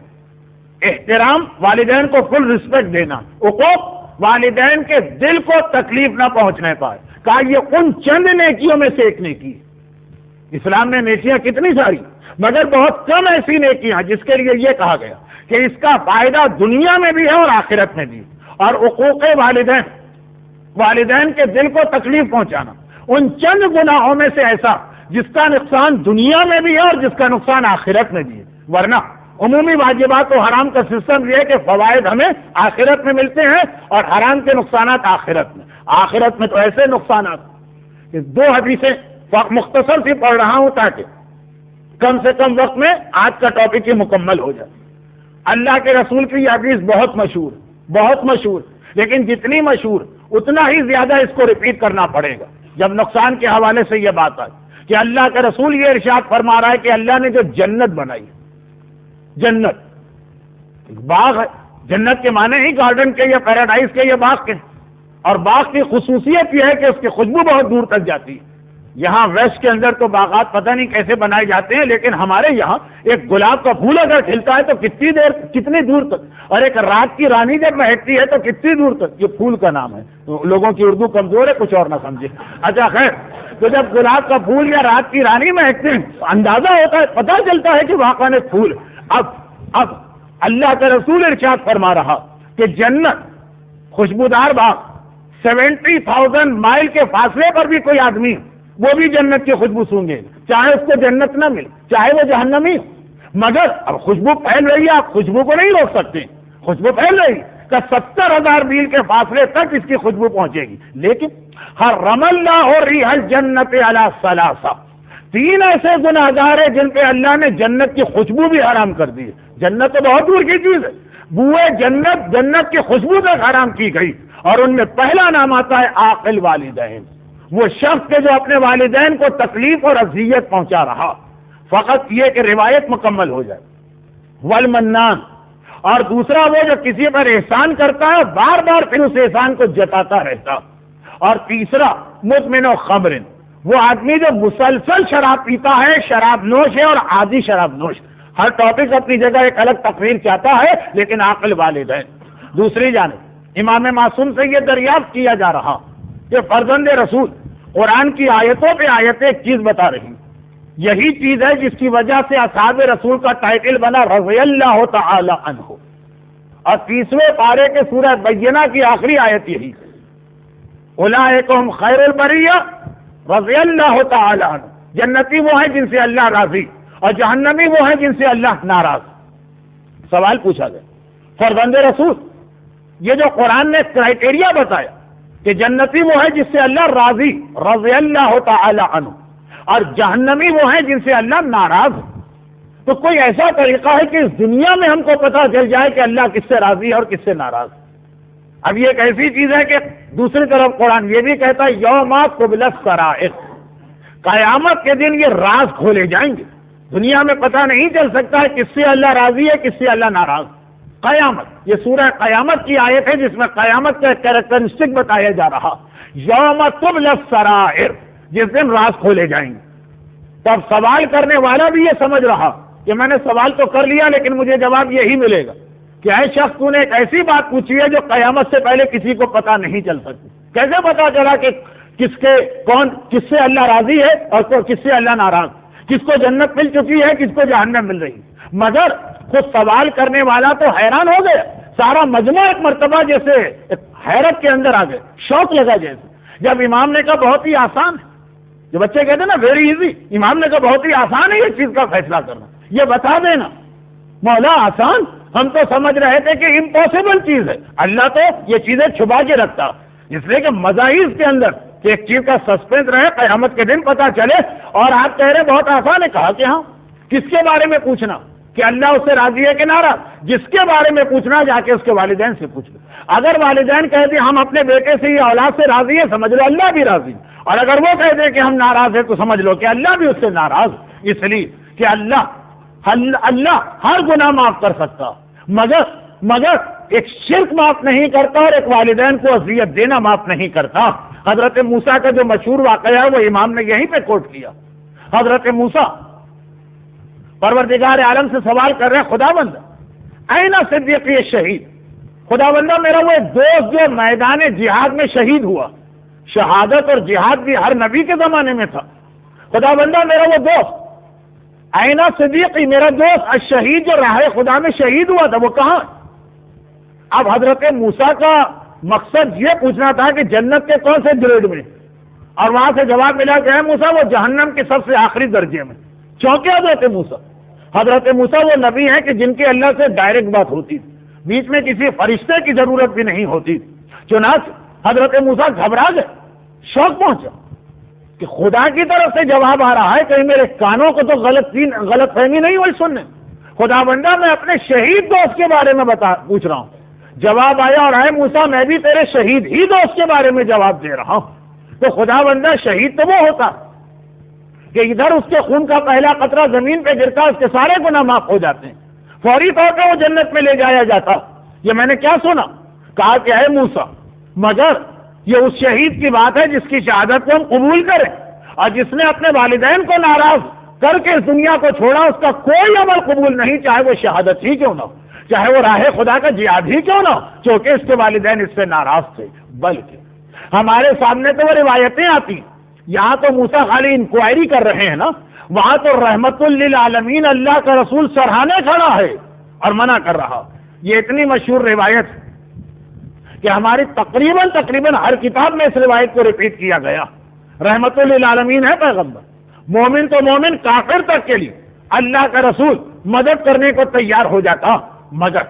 احترام والدین کو فل رسپیکٹ دینا، حقوق والدین کے دل کو تکلیف نہ پہنچنے پائے۔ کہا یہ ان چند نیکیوں میں سے ایک نیکی ہے۔ اسلام میں نیکیاں کتنی ساری، مگر بہت کم ایسی نیکیاں جس کے لیے یہ کہا گیا کہ اس کا فائدہ دنیا میں بھی ہے اور آخرت میں بھی۔ اور حقوق والدین کے دل کو تکلیف پہنچانا ان چند گناہوں میں سے ایسا جس کا نقصان دنیا میں بھی ہے اور جس کا نقصان آخرت میں بھی ہے۔ ورنہ عمومی واجبات و حرام کا سسٹم یہ ہے کہ فوائد ہمیں آخرت میں ملتے ہیں اور حرام کے نقصانات آخرت میں تو ایسے نقصانات کہ دو حدیثیں مختصر سی پڑھ رہا ہوں تاکہ کم سے کم وقت میں آج کا ٹاپک ہی مکمل ہو جائے۔ اللہ کے رسول کی یہ حدیث بہت مشہور، لیکن جتنی مشہور اتنا ہی زیادہ اس کو ریپیٹ کرنا پڑے گا جب نقصان کے حوالے سے یہ بات آئی کہ اللہ کے رسول یہ ارشاد فرما رہا ہے کہ اللہ نے جو جنت بنائی، جنت ایک باغ ہے، جنت کے معنی ہی گارڈن کے یا پیراڈائز کے یا باغ کے، اور باغ کی خصوصیت یہ ہے کہ اس کی خوشبو بہت دور تک جاتی ہے۔ یہاں ویسٹ کے اندر تو باغات پتہ نہیں کیسے بنائے جاتے ہیں، لیکن ہمارے یہاں ایک گلاب کا پھول اگر کھلتا ہے تو کتنی دور تک، اور ایک رات کی رانی جب مہکتی ہے تو کتنی دور تک۔ یہ پھول کا نام ہے، تو لوگوں کی اردو کمزور ہے، کچھ اور نہ سمجھے۔ اچھا خیر، تو جب گلاب کا پھول یا رات کی رانی مہکتے ہیں تو اندازہ ہوتا ہے، پتہ چلتا ہے کہ واقعہ نے پھول۔ اب اللہ کا رسول ارشاد فرما رہا کہ جنت خوشبودار باغ 70,000 مائل کے فاصلے پر بھی کوئی آدمی وہ بھی جنت کی خوشبو سونگے، چاہے اس کو جنت نہ ملے، چاہے وہ جہنمی، مگر اب خوشبو پھیل رہی ہے، آپ خوشبو کو نہیں روک سکتے، خوشبو پھیل رہی کہ 70,000 میل کے فاصلے تک اس کی خوشبو پہنچے گی۔ لیکن حرم اللہ ریح الجنت علی ثلاثہ، 3 ایسے گناہگار ہیں جن پہ اللہ نے جنت کی خوشبو بھی حرام کر دی ہے۔ جنت تو بہت دور کی چیز ہے، بوئے جنت کی خوشبو تک حرام کی گئی، اور ان میں پہلا نام آتا ہے عاقل والدین، وہ شخص کے جو اپنے والدین کو تکلیف اور اذیت پہنچا رہا، فقط یہ کہ روایت مکمل ہو جائے۔ والمنان، اور دوسرا وہ جو کسی پر احسان کرتا ہے بار بار پھر اس احسان کو جتاتا رہتا، اور تیسرا مدمن و خمر، وہ آدمی جو مسلسل شراب پیتا ہے، شراب نوش ہے اور عادی شراب نوش۔ ہر ٹاپک اپنی جگہ ایک الگ تقریر چاہتا ہے، لیکن عاقل والدین۔ دوسری جانب امام معصوم سے یہ دریافت کیا جا رہا کہ فرزند رسول قرآن کی آیتوں پہ آیتیں ایک چیز بتا رہی، یہی چیز ہے جس کی وجہ سے اصحاب رسول کا ٹائٹل بنا رضی اللہ تعالی عنہ، اور 30ویں پارے کے سورہ بینہ کی آخری آیت یہی ہے، اولئک هم خیر البریہ رضی اللہ تعالی عنہ، جنتی وہ ہیں جن سے اللہ راضی، اور جہنمی وہ ہیں جن سے اللہ ناراض۔ سوال پوچھا گیا، فرزند رسول، یہ جو قرآن نے کرائٹیریا بتایا کہ جنتی وہ ہے جس سے اللہ راضی رضی اللہ تعالی عنہ، اور جہنمی وہ ہیں جن سے اللہ ناراض، تو کوئی ایسا طریقہ ہے کہ اس دنیا میں ہم کو پتہ چل جائے کہ اللہ کس سے راضی ہے اور کس سے ناراض۔ اب یہ ایک ایسی چیز ہے کہ دوسری طرف قرآن یہ بھی کہتا ہے یوم تبلی السرائر، قیامت کے دن یہ راز کھولے جائیں گے، دنیا میں پتہ نہیں چل سکتا ہے کس سے اللہ راضی ہے کس سے اللہ ناراض۔ قیامت، یہ سورہ قیامت کی آیت ہے جس میں قیامت کا کیریکٹرسٹک بتایا جا رہا، یوم تبلی السرائر، جس دن راز کھولے جائیں گے. تب سوال کرنے والا بھی یہ سمجھ رہا کہ میں نے سوال تو کر لیا لیکن مجھے جواب یہی ملے گا کہ اے شخص تو نے ایک ایسی بات پوچھی ہے جو قیامت سے پہلے کسی کو پتا نہیں چل سکتی. کیسے پتا چلا کہ کس سے اللہ راضی ہے اور کس سے اللہ ناراض, کس کو جنت مل چکی ہے کس کو جہنم مل رہی ہے. مگر خود سوال کرنے والا تو حیران ہو گیا. سارا مجمع ایک مرتبہ جیسے حیرت کے اندر آ گئے, شوق لگا جیسے. جب امام نے کہا بہت ہی آسان ہے, جو بچے کہتے ہیں نا ویری ایزی, امام نے کہا بہت ہی آسان ہے یہ چیز کا فیصلہ کرنا, یہ بتا دینا. مولا آسان, ہم تو سمجھ رہے تھے کہ امپاسبل چیز ہے. اللہ تو یہ چیزیں چھپا کے رکھتا, اس لیے کہ مزاحیز کے اندر کہ ایک چیز کا سسپینس رہے, قیامت کے دن پتا چلے. اور آپ کہہ رہے بہت آسان ہے. کہا کہ ہاں, کس کے بارے میں پوچھنا کہ اللہ اس سے راضی ہے کہ ناراض, جس کے بارے میں پوچھنا جا کے اس کے والدین سے پوچھ لو. اگر والدین کہتے ہم اپنے بیٹے سے یا اولاد سے راضی ہے, سمجھ لو اللہ بھی راضی. اور اگر وہ کہتے کہ ہم ناراض ہیں تو سمجھ لو کہ اللہ بھی اس سے ناراض. اس لیے کہ اللہ ہر گناہ معاف کر سکتا, مگر ایک شرک معاف نہیں کرتا اور ایک والدین کو اذیت دینا معاف نہیں کرتا. حضرت موسیٰ کا جو مشہور واقعہ ہے وہ امام نے یہیں پہ کوٹ کیا. حضرت موسیٰ پروردگار عالم سے سوال کر رہے, خدا بندہ اینا صدیقی شہید, خدا بندہ میرا وہ دوست جو میدان جہاد میں شہید ہوا, شہادت اور جہاد بھی ہر نبی کے زمانے میں تھا. خدا بندہ میرا وہ دوست اینا صدیقی, میرا دوست الشہید جو راہ خدا میں شہید ہوا تھا, وہ کہاں؟ اب حضرت موسیٰ کا مقصد یہ پوچھنا تھا کہ جنت کے کون سے گریڈ میں, اور وہاں سے جواب ملا کہ اے موسیٰ وہ جہنم کے سب سے آخری درجے میں. چونکہ حضرت موسیٰ وہ نبی ہیں کہ جن کے اللہ سے ڈائریکٹ بات ہوتی تھی, بیچ میں کسی فرشتے کی ضرورت بھی نہیں ہوتی تھی. چنانچہ حضرت موسیٰ گھبرا گئے, شوق پہنچا کہ خدا کی طرف سے جواب آ رہا ہے, کہیں میرے کانوں کو تو غلط فہمی نہیں ہوئی سننے. خدا بندہ میں اپنے شہید دوست کے بارے میں پوچھ رہا ہوں. جواب آیا اور اے موسیٰ میں بھی تیرے شہید ہی دوست کے بارے میں جواب دے رہا ہوں. تو خدا بندہ شہید تو وہ ہوتا کہ ادھر اس کے خون کا پہلا قطرہ زمین پہ گرتا, اس کے سارے گناہ معاف ہو جاتے ہیں, فوری طور پہ وہ جنت میں لے جایا جاتا. یہ میں نے کیا سنا, کہا کہ اے موسیٰ مگر یہ اس شہید کی بات ہے جس کی شہادت کو ہم قبول کریں, اور جس نے اپنے والدین کو ناراض کر کے اس دنیا کو چھوڑا, اس کا کوئی عمل قبول نہیں, چاہے وہ شہادت ہی کیوں نہ ہو, چاہے وہ راہ خدا کا جہاد ہی کیوں نہ ہو, چونکہ اس کے والدین اس سے ناراض تھے. بلکہ ہمارے سامنے تو وہ روایتیں آتی, یہاں تو موسیٰ خالی انکوائری کر رہے ہیں نا, وہاں تو رحمت للعالمین اللہ کا رسول سرہانے کھڑا ہے اور منع کر رہا. یہ اتنی مشہور روایت کہ ہماری تقریباً ہر کتاب میں اس روایت کو ریپیٹ کیا گیا. رحمت للعالمین ہے پیغمبر, مومن تو مومن, کافر تک کے لیے اللہ کا رسول مدد کرنے کو تیار ہو جاتا, مگر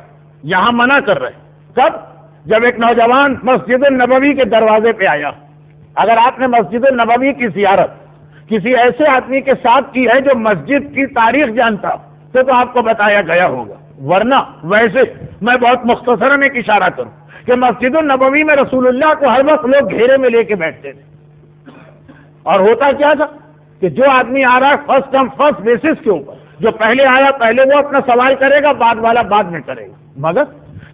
یہاں منع کر رہے. کب؟ جب ایک نوجوان مسجد النبوی کے دروازے پہ آیا. اگر آپ نے مسجد النبوی کی زیارت کسی ایسے آدمی کے ساتھ کی ہے جو مسجد کی تاریخ جانتا تو آپ کو بتایا گیا ہوگا, ورنہ ویسے میں بہت مختصراً ایک اشارہ کروں کہ مسجد النبوی میں رسول اللہ کو ہر وقت لوگ گھیرے میں لے کے بیٹھتے تھے. اور ہوتا کیا تھا کہ جو آدمی آ رہا ہے فرسٹ کم فرسٹ بیسس کے اوپر, جو پہلے آیا پہلے وہ اپنا سوال کرے گا, بعد والا بعد میں کرے گا. مگر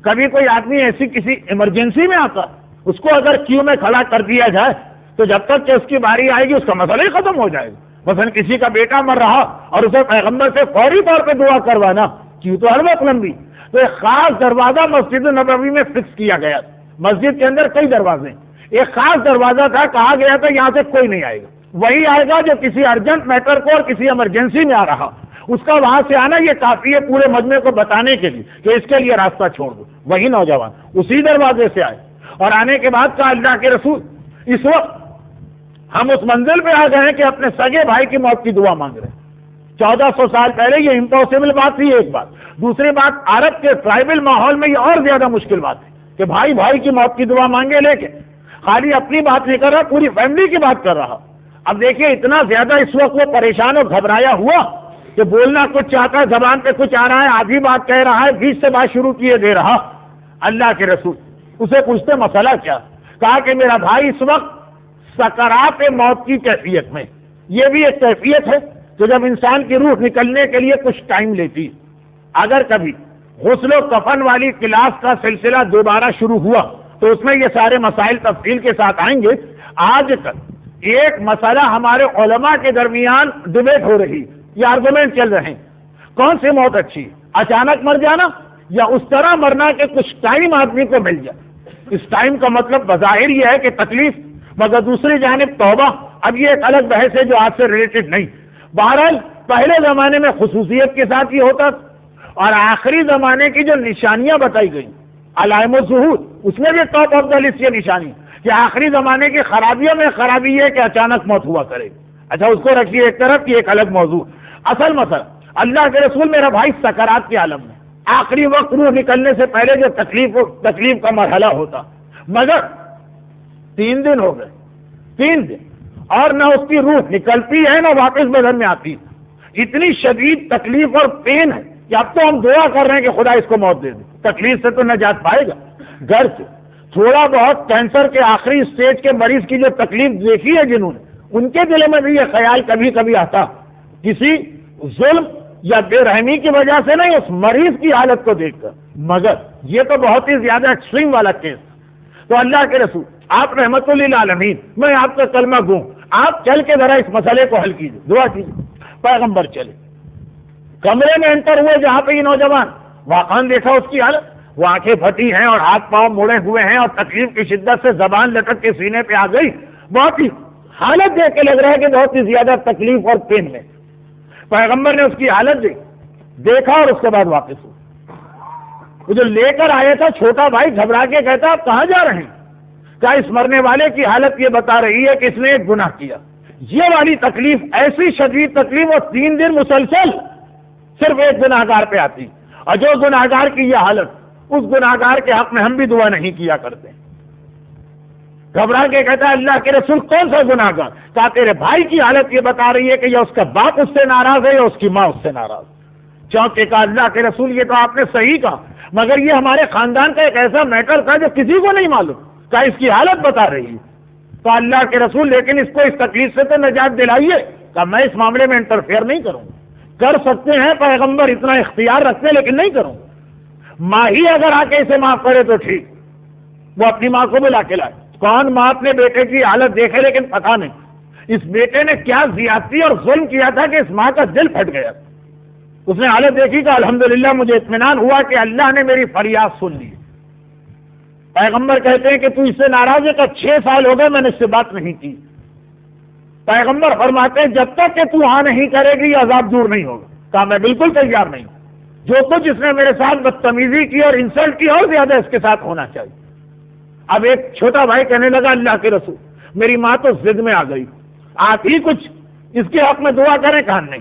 کبھی کوئی آدمی ایسی کسی ایمرجنسی میں آتا, اس کو اگر کیو میں کھڑا کر دیا جائے تو جب تک کہ اس کی باری آئے گی اس کا مسئلہ ہی ختم ہو جائے گا. مثلا کسی کا بیٹا مر رہا اور اسے پیغمبر سے فوری طور پہ دعا کروانا, کیوں تو ہر وقت لمبی. تو ایک خاص دروازہ مسجد نبوی میں فکس کیا گیا. مسجد کے اندر کئی دروازے, ایک خاص دروازہ تھا, کہا گیا تھا یہاں سے کوئی نہیں آئے گا, وہی آئے گا جو کسی ارجنٹ میٹر کو اور کسی ایمرجنسی میں آ رہا, اس کا وہاں سے آنا یہ کافی ہے پورے مجمع کو بتانے کے لیے کہ اس کے لیے راستہ چھوڑ دو. وہی نوجوان اسی دروازے سے آئے اور آنے کے بعد کہا اللہ کے رسول اس وقت ہم اس منزل پہ آ گئے ہیں کہ اپنے سگے بھائی کی موت کی دعا مانگ رہے ہیں. 1400 سال پہلے یہ امپاسبل بات تھی, ایک بات. دوسری بات, عرب کے ٹرائبل ماحول میں یہ اور زیادہ مشکل بات ہے کہ بھائی کی موت کی دعا مانگے, لیکن خالی اپنی بات نہیں کر رہا, پوری فیملی کی بات کر رہا. اب دیکھیے اتنا زیادہ اس وقت وہ پریشان اور گھبرایا ہوا کہ بولنا کچھ چاہتا ہے, زبان پہ کچھ آ رہا ہے, آدھی بات کہہ رہا ہے, بیچ سے بات شروع کیے دے رہا. اللہ کے رسول اسے پوچھتے مسئلہ کیا؟ کہا کہ میرا بھائی اس وقت سکرات موت کی کیفیت میں. یہ بھی ایک کیفیت ہے کہ جب انسان کی روح نکلنے کے لیے کچھ ٹائم لیتی. اگر کبھی غسل و کفن والی کلاس کا سلسلہ دوبارہ شروع ہوا تو اس میں یہ سارے مسائل تفصیل کے ساتھ آئیں گے. آج تک ایک مسئلہ ہمارے علماء کے درمیان ڈبیٹ ہو رہی، یہ آرگومنٹ چل رہے ہیں، کون سی موت اچھی، اچانک مر جانا یا اس طرح مرنا کہ کچھ ٹائم آدمی کو مل جائے؟ اس ٹائم کا مطلب بظاہر یہ ہے کہ تکلیف، مگر دوسری جانب توبہ۔ اب یہ ایک الگ بحث ہے جو آج سے ریلیٹڈ نہیں۔ بہرحال پہلے زمانے میں خصوصیت کے ساتھ یہ ہوتا، اور آخری زمانے کی جو نشانیاں بتائی گئی علائم الظہور، اس میں بھی ٹاپ آف دا لسٹ یہ نشانی کہ آخری زمانے کی خرابیوں میں خرابی یہ کہ اچانک موت ہوا کرے۔ اچھا اس کو رکھیے ایک طرف کی، ایک الگ موضوع۔ اصل مسئلہ اللہ کے رسول میرا بھائی سکرات کے عالم میں آخری وقت روح نکلنے سے پہلے جو تکلیف کا مرحلہ ہوتا، مگر 3 دن ہو گئے، 3 دن، اور نہ اس کی روح نکلتی ہے نہ واپس بدن میں آتی۔ اتنی شدید تکلیف اور پین ہے کہ اب تو ہم دعا کر رہے ہیں کہ خدا اس کو موت دے دے، تکلیف سے تو نجات پائے گا۔ گھر سے تھوڑا بہت کینسر کے آخری سٹیج کے مریض کی جو تکلیف دیکھی ہے جنہوں نے، ان کے دل میں بھی یہ خیال کبھی کبھی آتا، کسی ظلم یا بے رحمی کی وجہ سے نہیں، اس مریض کی حالت کو دیکھ کر۔ مگر یہ تو بہت ہی زیادہ ایکسٹریم والا کیس۔ تو اللہ کے رسول آپ رحمت للعالمین، میں آپ کا کلمہ گوں، آپ چل کے ذرا اس مسئلے کو حل کیجیے، دعا کیجیے۔ پیغمبر چلے، کمرے میں انٹر ہوئے جہاں پہ یہ نوجوان، واقعاً دیکھا اس کی حالت، وہ آنکھیں پھٹی ہیں اور ہاتھ پاؤں مڑے ہوئے ہیں اور تکلیف کی شدت سے زبان لٹک کے سینے پہ آ گئی، بہت ہی حالت دیکھ کے لگ رہا ہے کہ بہت ہی زیادہ تکلیف اور پین میں۔ پیغمبر نے اس کی حالت دیکھا اور اس کے بعد واپس ہوا۔ وہ جو لے کر آیا تھا چھوٹا بھائی گھبرا کے کہتا آپ کہاں جا رہے ہیں؟ کیا اس مرنے والے کی حالت یہ بتا رہی ہے کہ اس نے ایک گناہ کیا؟ یہ والی تکلیف، ایسی شدید تکلیف، اور 3 دن مسلسل صرف ایک گناہگار پہ آتی، اور جو گناہگار کی یہ حالت، اس گناہگار کے حق میں ہم بھی دعا نہیں کیا کرتے۔ گھبرا کے کہتا ہے اللہ کے رسول کون سا گناہگار؟ کہا تیرے بھائی کی حالت یہ بتا رہی ہے کہ یا اس کا باپ اس سے ناراض ہے یا اس کی ماں اس سے ناراض۔ چونکہ کہا اللہ کے رسول یہ تو آپ نے صحیح کہا، مگر یہ ہمارے خاندان کا ایک ایسا میٹر تھا جو کسی کو نہیں معلوم، کہا اس کی حالت بتا رہی ہے۔ تو اللہ کے رسول لیکن اس کو اس تکلیف سے تو نجات دلائیے۔ کہا میں اس معاملے میں انٹرفیئر نہیں کروں گا۔ کر سکتے ہیں پیغمبر، اتنا اختیار رکھتے ہیں، لیکن نہیں کروں گا۔ ماں ہی اگر آ کے اسے معاف کرے تو ٹھیک، وہ اپنی ماں کو بلا کے لائے۔ کون ماں اپنے بیٹے کی حالت دیکھے، لیکن پتہ نہیں اس بیٹے نے کیا زیادتی اور ظلم کیا تھا کہ اس ماں کا دل پھٹ گیا۔ اس نے حالت دیکھی کہ الحمدللہ مجھے اطمینان ہوا کہ اللہ نے میری فریاد سن لی۔ پیغمبر کہتے ہیں کہ تو اس سے ناراض ہے؟ کہ 6 سال ہو گئے میں نے اس سے بات نہیں کی۔ پیغمبر فرماتے ہیں جب تک کہ تو ہاں نہیں کرے گی یہ عذاب دور نہیں ہوگا۔ کہا میں بالکل تیار نہیں، جو کچھ اس نے میرے ساتھ بدتمیزی کی اور انسلٹ کی اور زیادہ اس کے ساتھ ہونا چاہیے۔ اب ایک چھوٹا بھائی کہنے لگا اللہ کے رسول میری ماں تو ضد میں آ گئی، آپ ہی کچھ اس کے حق میں دعا کریں۔ کہا نہیں،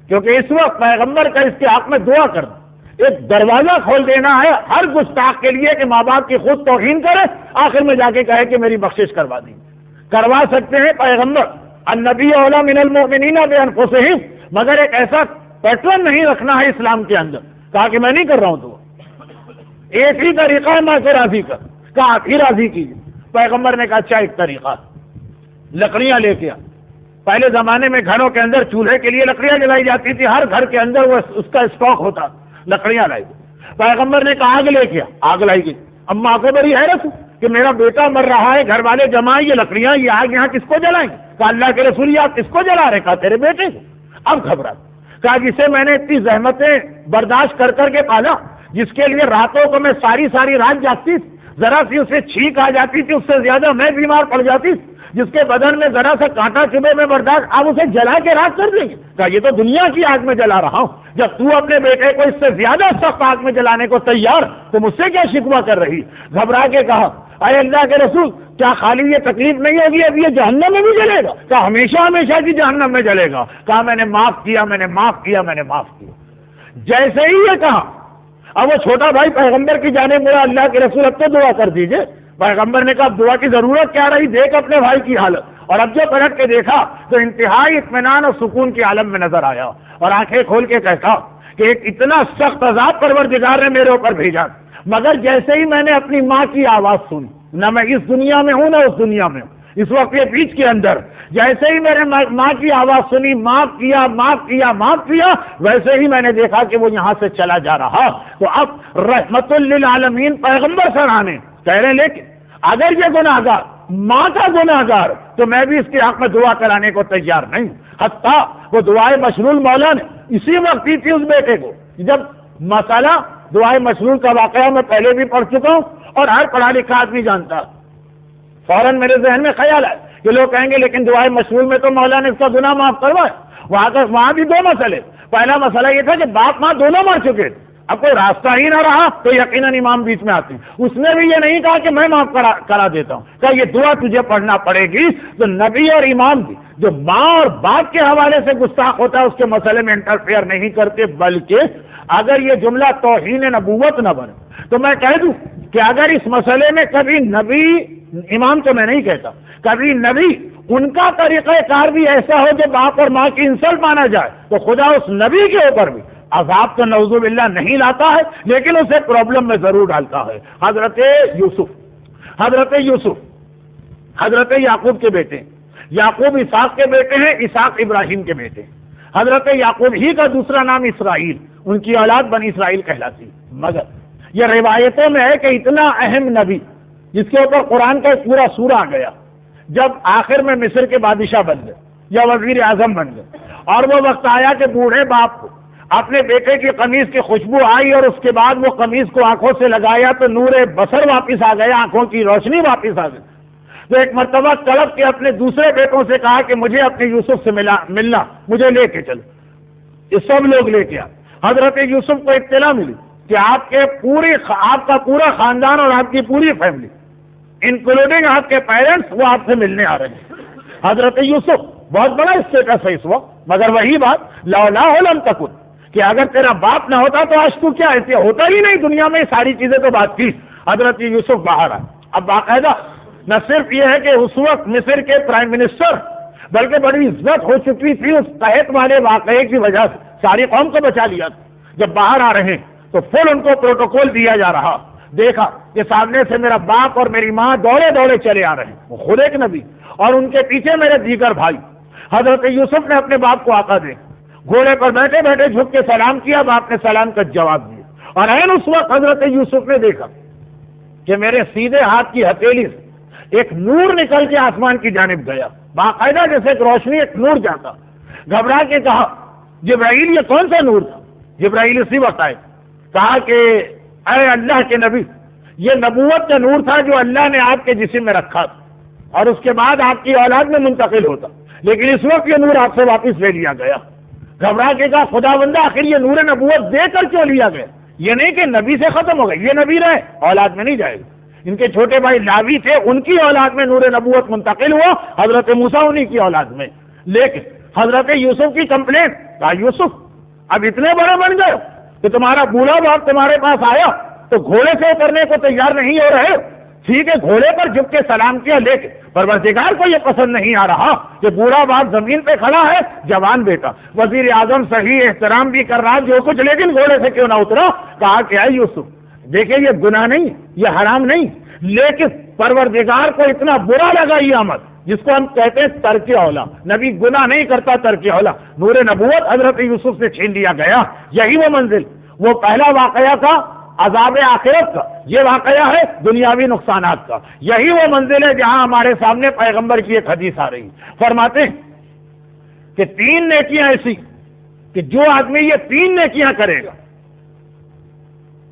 کیونکہ اس وقت پیغمبر کا اس کے حق میں دعا کرنا ایک دروازہ کھول دینا ہے ہر گستاخ کے لیے کہ ماں باپ کی خود توہین کرے، آخر میں جا کے کہے کہ میری بخشش کروا دی۔ کروا سکتے ہیں پیغمبر، النبی اولی من المؤمنین بانفسہم، مگر ایک ایسا پیٹرن نہیں رکھنا ہے اسلام کے اندر۔ کہا کہ میں نہیں کر رہا ہوں دعا، ایک ہی طریقہ ہے ماں سے راضی کر۔ کہا آپ ہی راضی کیجیے۔ پیغمبر نے کہا اچھا ایک طریقہ، لکڑیاں لے کے آ۔ پہلے زمانے میں گھروں کے اندر چولہے کے لیے لکڑیاں جلائی جاتی تھی، ہر گھر کے اندر وہ اس کا اسٹاک ہوتا، لکڑیاں لائی گئی۔ پیغمبر نے کہا آگ لے کے آ، آگ لائی گئی۔ اب ماں کو بڑی حیرت کہ میرا بیٹا مر رہا ہے، گھر والے جمع، یہ لکڑیاں، یہ آگ یہاں کس کو جلائیں؟ کہا اللہ کے رسول یہ آپ کس کو جلا رہے؟ کہا تیرے بیٹے کو۔ اب گھبرا، کہا جسے میں نے اتنی زحمتیں برداشت کر کر کے پالا، جس کے لیے راتوں کو میں ساری رات جاگتی، ذرا سی اسے چھینک آ جاتی تھی اس سے زیادہ میں بیمار پڑ جاتی، جس کے بدن میں ذرا سا کانٹا چبھے میں برداشت، آپ اسے جلا کے راکھ کر دیں گے؟ کہا یہ تو دنیا کی آگ میں جلا رہا ہوں، جب تو اپنے بیٹے کو اس سے زیادہ سخت آگ میں جلانے کو تیار، تو مجھ سے کیا شکوہ کر رہی؟ گھبرا کے کہا اے اللہ کے رسول کیا خالی یہ تکلیف نہیں ہوگی، اب یہ جہنم میں بھی جلے گا؟ کہا ہمیشہ ہمیشہ کی جہنم میں جلے گا۔ کہا میں نے معاف کیا، میں نے معاف کیا، میں نے معاف کیا۔ جیسے ہی یہ کہا اب وہ چھوٹا بھائی پیغمبر کی جانب مڑا، اللہ کے رسول اب تو دعا کر دیجئے۔ پیغمبر نے کہا اب دعا کی ضرورت کیا رہی، دیکھ اپنے بھائی کی حالت۔ اور اب جو پلٹ کے دیکھا تو انتہائی اطمینان اور سکون کے عالم میں نظر آیا، اور آنکھیں کھول کے کہتا کہ ایک اتنا سخت عذاب پروردگار نے میرے اوپر بھیجا، مگر جیسے ہی میں نے اپنی ماں کی آواز سنی، نہ میں اس دنیا میں ہوں نہ اس دنیا میں ہوں، اس وقت یہ بیچ کے اندر، جیسے ہی میرے ماں کی آواز سنی، معاف کیا معاف کیا معاف کیا، ویسے ہی میں نے دیکھا کہ وہ یہاں سے چلا جا رہا۔ تو اب رحمت للعالمین پیغمبر سرانے کہہ رہے ہیں لیکن اگر یہ گناہگار ماں کا گناہگار تو میں بھی اس کے حق میں دعا کرانے کو تیار نہیں ہوں۔ حتیٰ وہ دعائے مشلول مولا نے اسی وقت دی تھی اس بیٹے کو، جب مسئلہ دعائے مشلول کا واقعہ میں پہلے بھی پڑھ چکا ہوں اور ہر پڑھا لکھا آدمی جانتا۔ فوراً میرے ذہن میں خیال ہے کہ لوگ کہیں گے لیکن دعائے مشلول میں تو مولا نے اس کا گناہ معاف کروایا۔ وہاں بھی دو مسئلے، پہلا مسئلہ یہ تھا کہ باپ ماں دونوں مر چکے تھے، اب کوئی راستہ ہی نہ رہا تو یقیناً امام بیچ میں آتے ہیں۔ اس نے بھی یہ نہیں کہا کہ میں معاف کرا دیتا ہوں، کہ یہ دعا تجھے پڑھنا پڑے گی۔ تو نبی اور امام بھی جو ماں اور باپ کے حوالے سے گستاخ ہوتا ہے اس کے مسئلے میں انٹرفیئر نہیں کرتے، بلکہ اگر یہ جملہ توہین نبوت نہ بنے تو میں کہہ دوں کہ اگر اس مسئلے میں کبھی نبی، امام تو میں نہیں کہتا، کبھی نبی ان کا طریقہ کار بھی ایسا ہو جو باپ اور ماں کی انسلٹ مانا جائے تو خدا اس نبی کے اوپر بھی عذاب تو نعوذ باللہ نہیں لاتا ہے، لیکن اسے پرابلم میں ضرور ڈالتا ہے۔ حضرت یوسف حضرت یعقوب کے بیٹے، یعقوب اسحاق کے بیٹے ہیں، اسحاق ابراہیم کے بیٹے۔ حضرت یعقوب ہی کا دوسرا نام اسرائیل، ان کی اولاد بنی اسرائیل کہلاتی۔ مگر یہ روایتوں میں ہے کہ اتنا اہم نبی جس کے اوپر قرآن کا ایک پورا سورہ آ گیا، جب آخر میں مصر کے بادشاہ بن گئے یا وزیر اعظم بن گئے، اور وہ وقت آیا کہ بوڑھے باپ کو اپنے بیٹے کی قمیض کی خوشبو آئی اور اس کے بعد وہ قمیض کو آنکھوں سے لگایا تو نور بصر واپس آ گیا، آنکھوں کی روشنی واپس آ گئی۔ تو ایک مرتبہ تڑپ کے اپنے دوسرے بیٹوں سے کہا کہ مجھے اپنے یوسف سے ملنا، مجھے لے کے چلو۔ یہ سب لوگ لے کے آئے۔ حضرت یوسف کو اطلاع ملی کہ آپ کا پورا خاندان اور آپ کی پوری فیملی انکلوڈنگ آپ کے پیرنٹس وہ آپ سے ملنے آ رہے ہیں۔ حضرت یوسف بہت بڑا اسٹیٹس ہے اس وقت، مگر وہی بات لولا لم تکن کہ اگر تیرا باپ نہ ہوتا تو آج تو کیا ایسے ہوتا ہی نہیں دنیا میں، ساری چیزیں تو بات کی۔ حضرت یوسف باہر آئے۔ اب باقاعدہ نہ صرف یہ ہے کہ اس وقت مصر کے پرائم منسٹر، بلکہ بڑی عزت ہو چکی تھی اس قحط والے واقعے کی وجہ سے، ساری قوم کو بچا لیا تھا۔ جب باہر آ رہے ہیں تو فل ان کو پروٹوکول دیا جا رہا، دیکھا کہ سامنے سے میرا باپ اور میری ماں دوڑے دوڑے چلے آ رہے ہیں، وہ خود ایک نبی، اور ان کے پیچھے میرے دیگر بھائی۔ حضرت یوسف نے اپنے باپ کو آقا دے گھوڑے پر بیٹھے بیٹھے جھک کے سلام کیا، باپ نے سلام کا جواب دیا، اور عین اس وقت حضرت یوسف نے دیکھا کہ میرے سیدھے ہاتھ کی ہتھیلی سے ایک نور نکل کے آسمان کی جانب گیا، باقاعدہ جیسے ایک روشنی، ایک نور جاتا۔ گھبرا کے کہا جبرائیل یہ کون سا نور تھا؟ جبرائیل اسی وقت آئے، کہا کہ اے اللہ کے نبی، یہ نبوت کا نور تھا جو اللہ نے آپ کے جسم میں رکھا تھا اور اس کے بعد آپ کی اولاد میں منتقل ہوتا، لیکن اس وقت یہ نور آپ سے واپس لے لیا گیا۔ گھبرا کے کہا خدا بندہ آخر یہ نور نبوت دے کر کیوں لیا گیا؟ یہ نہیں کہ نبی سے ختم ہو گئی، یہ نبی رہے اولاد میں نہیں جائے گا۔ ان کے چھوٹے بھائی لاوی تھے، ان کی اولاد میں نور نبوت منتقل ہوا، حضرت موسیٰ انہی کی اولاد میں۔ لیکن حضرت یوسف کی کمپلین، کہا یوسف اب اتنے بڑے بن گئے کہ تمہارا بوڑھا باپ تمہارے پاس آیا تو گھوڑے سے اترنے کو تیار نہیں ہو رہے، ٹھیک ہے گھوڑے پر جھک کے سلام کیا، لیکن پروردگار کو یہ پسند نہیں آ رہا کہ بوڑھا باپ زمین پہ کھڑا ہے، جوان بیٹا وزیر اعظم صحیح احترام بھی کر رہا جو کچھ، لیکن گھوڑے سے کیوں نہ اترا؟ کہا کہ اے یوسف دیکھیں یہ گناہ نہیں، یہ حرام نہیں، لیکن پروردگار کو اتنا برا لگا یہ عمل جس کو ہم کہتے ہیں ترک اولا۔ نبی گناہ نہیں کرتا، ترک اولا۔ نور نبوت حضرت یوسف سے چھین لیا گیا۔ یہی وہ منزل، وہ پہلا واقعہ تھا عذاب آخرت کا، یہ واقعہ ہے دنیاوی نقصانات کا۔ یہی وہ منزل ہے جہاں ہمارے سامنے پیغمبر کی ایک حدیث آ رہی، فرماتے ہیں کہ 3 نیکیاں ایسی کہ جو آدمی یہ 3 نیکیاں کرے گا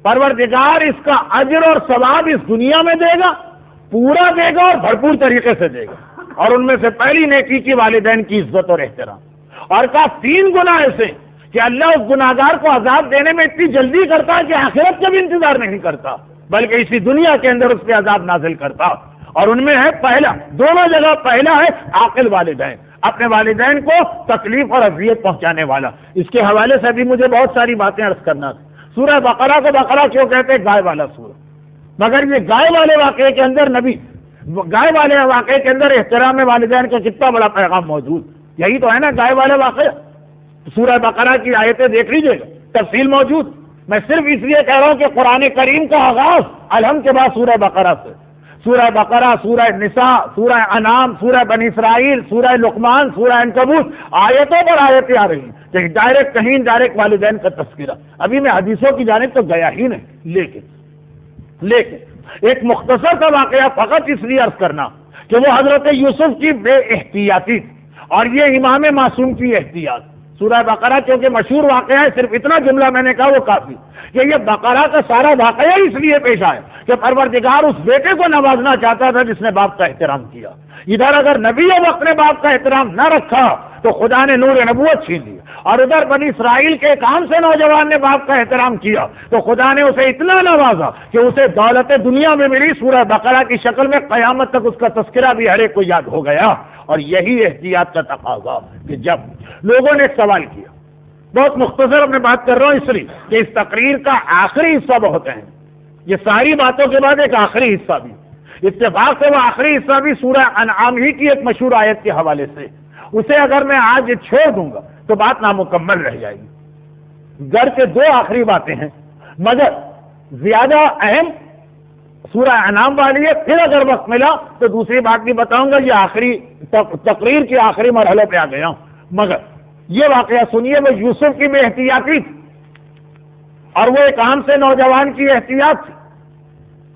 پروردگار اس کا اجر اور ثواب اس دنیا میں دے گا، پورا دے گا اور بھرپور طریقے سے دے گا۔ اور ان میں سے پہلی نیکی کی والدین کی عزت اور احترام، اور کہا 3 گناہ ایسے کہ اللہ اس گناہگار کو عذاب دینے میں اتنی جلدی کرتا ہے کہ آخرت کا بھی انتظار نہیں کرتا، بلکہ اسی دنیا کے اندر اس پہ عذاب نازل کرتا۔ اور ان میں ہے پہلا، دونوں جگہ پہلا ہے عاقل والدین، اپنے والدین کو تکلیف اور اذیت پہنچانے والا۔ اس کے حوالے سے بھی مجھے بہت ساری باتیں عرض کرنا تھی۔ سورہ بقرہ کو بقرہ کیوں کہتے ہیں؟ گائے والا سورہ، مگر یہ گائے والے واقعے کے اندر گائے والے واقعے کے اندر احترام والدین کا کتنا بڑا پیغام موجود، یہی تو ہے نا گائے والے واقعہ۔ سورہ بقرہ کی آیتیں دیکھ لیجئے گا، تفصیل موجود۔ میں صرف اس لیے کہہ رہا ہوں کہ قرآن کریم کا آغاز الحمد کے بعد سورہ بقرہ سے، سورہ بقرہ، سورہ نساء، سورہ انعام، سورہ بنی اسرائیل، سورہ لقمان، سورہ عنکبوت، آیتوں پر آیتیں آ رہی ہیں کہ ڈائریکٹ کہیں ڈائریکٹ والدین کا تذکرہ۔ ابھی میں حدیثوں کی جانب تو گیا ہی نہیں، لیکن ایک مختصر سا واقعہ فقط اس لیے عرض کرنا کہ وہ حضرت یوسف کی بے احتیاطی تھی اور یہ امام معصوم کی احتیاط. سورہ بقرہ کیونکہ مشہور واقعہ ہے، صرف اتنا جملہ میں نے کہا وہ کافی کہ یہ بقرہ کا سارا واقعہ اس لیے پیش آیا کہ پروردگار اس بیٹے کو نوازنا چاہتا تھا جس نے باپ کا احترام کیا. ادھر اگر نبی وقت نے باپ کا احترام نہ رکھا تو خدا نے نور نبوت چھین لیا، اور ادھر بنی اسرائیل کے کام سے نوجوان نے باپ کا احترام کیا تو خدا نے اسے اتنا نوازا کہ اسے دولت دنیا میں ملی سورہ بقرہ کی شکل میں، قیامت تک اس کا تذکرہ بھی ہر ایک کو یاد ہو گیا. اور یہی احتیاط کا تقاضا کہ جب لوگوں نے ایک سوال کیا، بہت مختصر اپنے بات کر رہا ہوں اس لیے کہ اس تقریر کا آخری حصہ بہت اہم، یہ ساری باتوں کے بعد ایک آخری حصہ بھی، اتفاق سے وہ آخری حصہ بھی سورہ انعام ہی کی ایک مشہور آیت کے حوالے سے. اسے اگر میں آج چھوڑ دوں گا تو بات نامکمل رہ جائے گی. گھر کے دو آخری باتیں ہیں مگر زیادہ اہم سورہ انعام والی ہے، پھر اگر وقت ملا تو دوسری بات بھی بتاؤں گا. یہ آخری تقریر کے آخری مرحلے پہ آ گیا ہوں. مگر یہ واقعہ سنیے، وہ یوسف کی بے احتیاطی تھی اور وہ ایک عام سے نوجوان کی احتیاط تھی.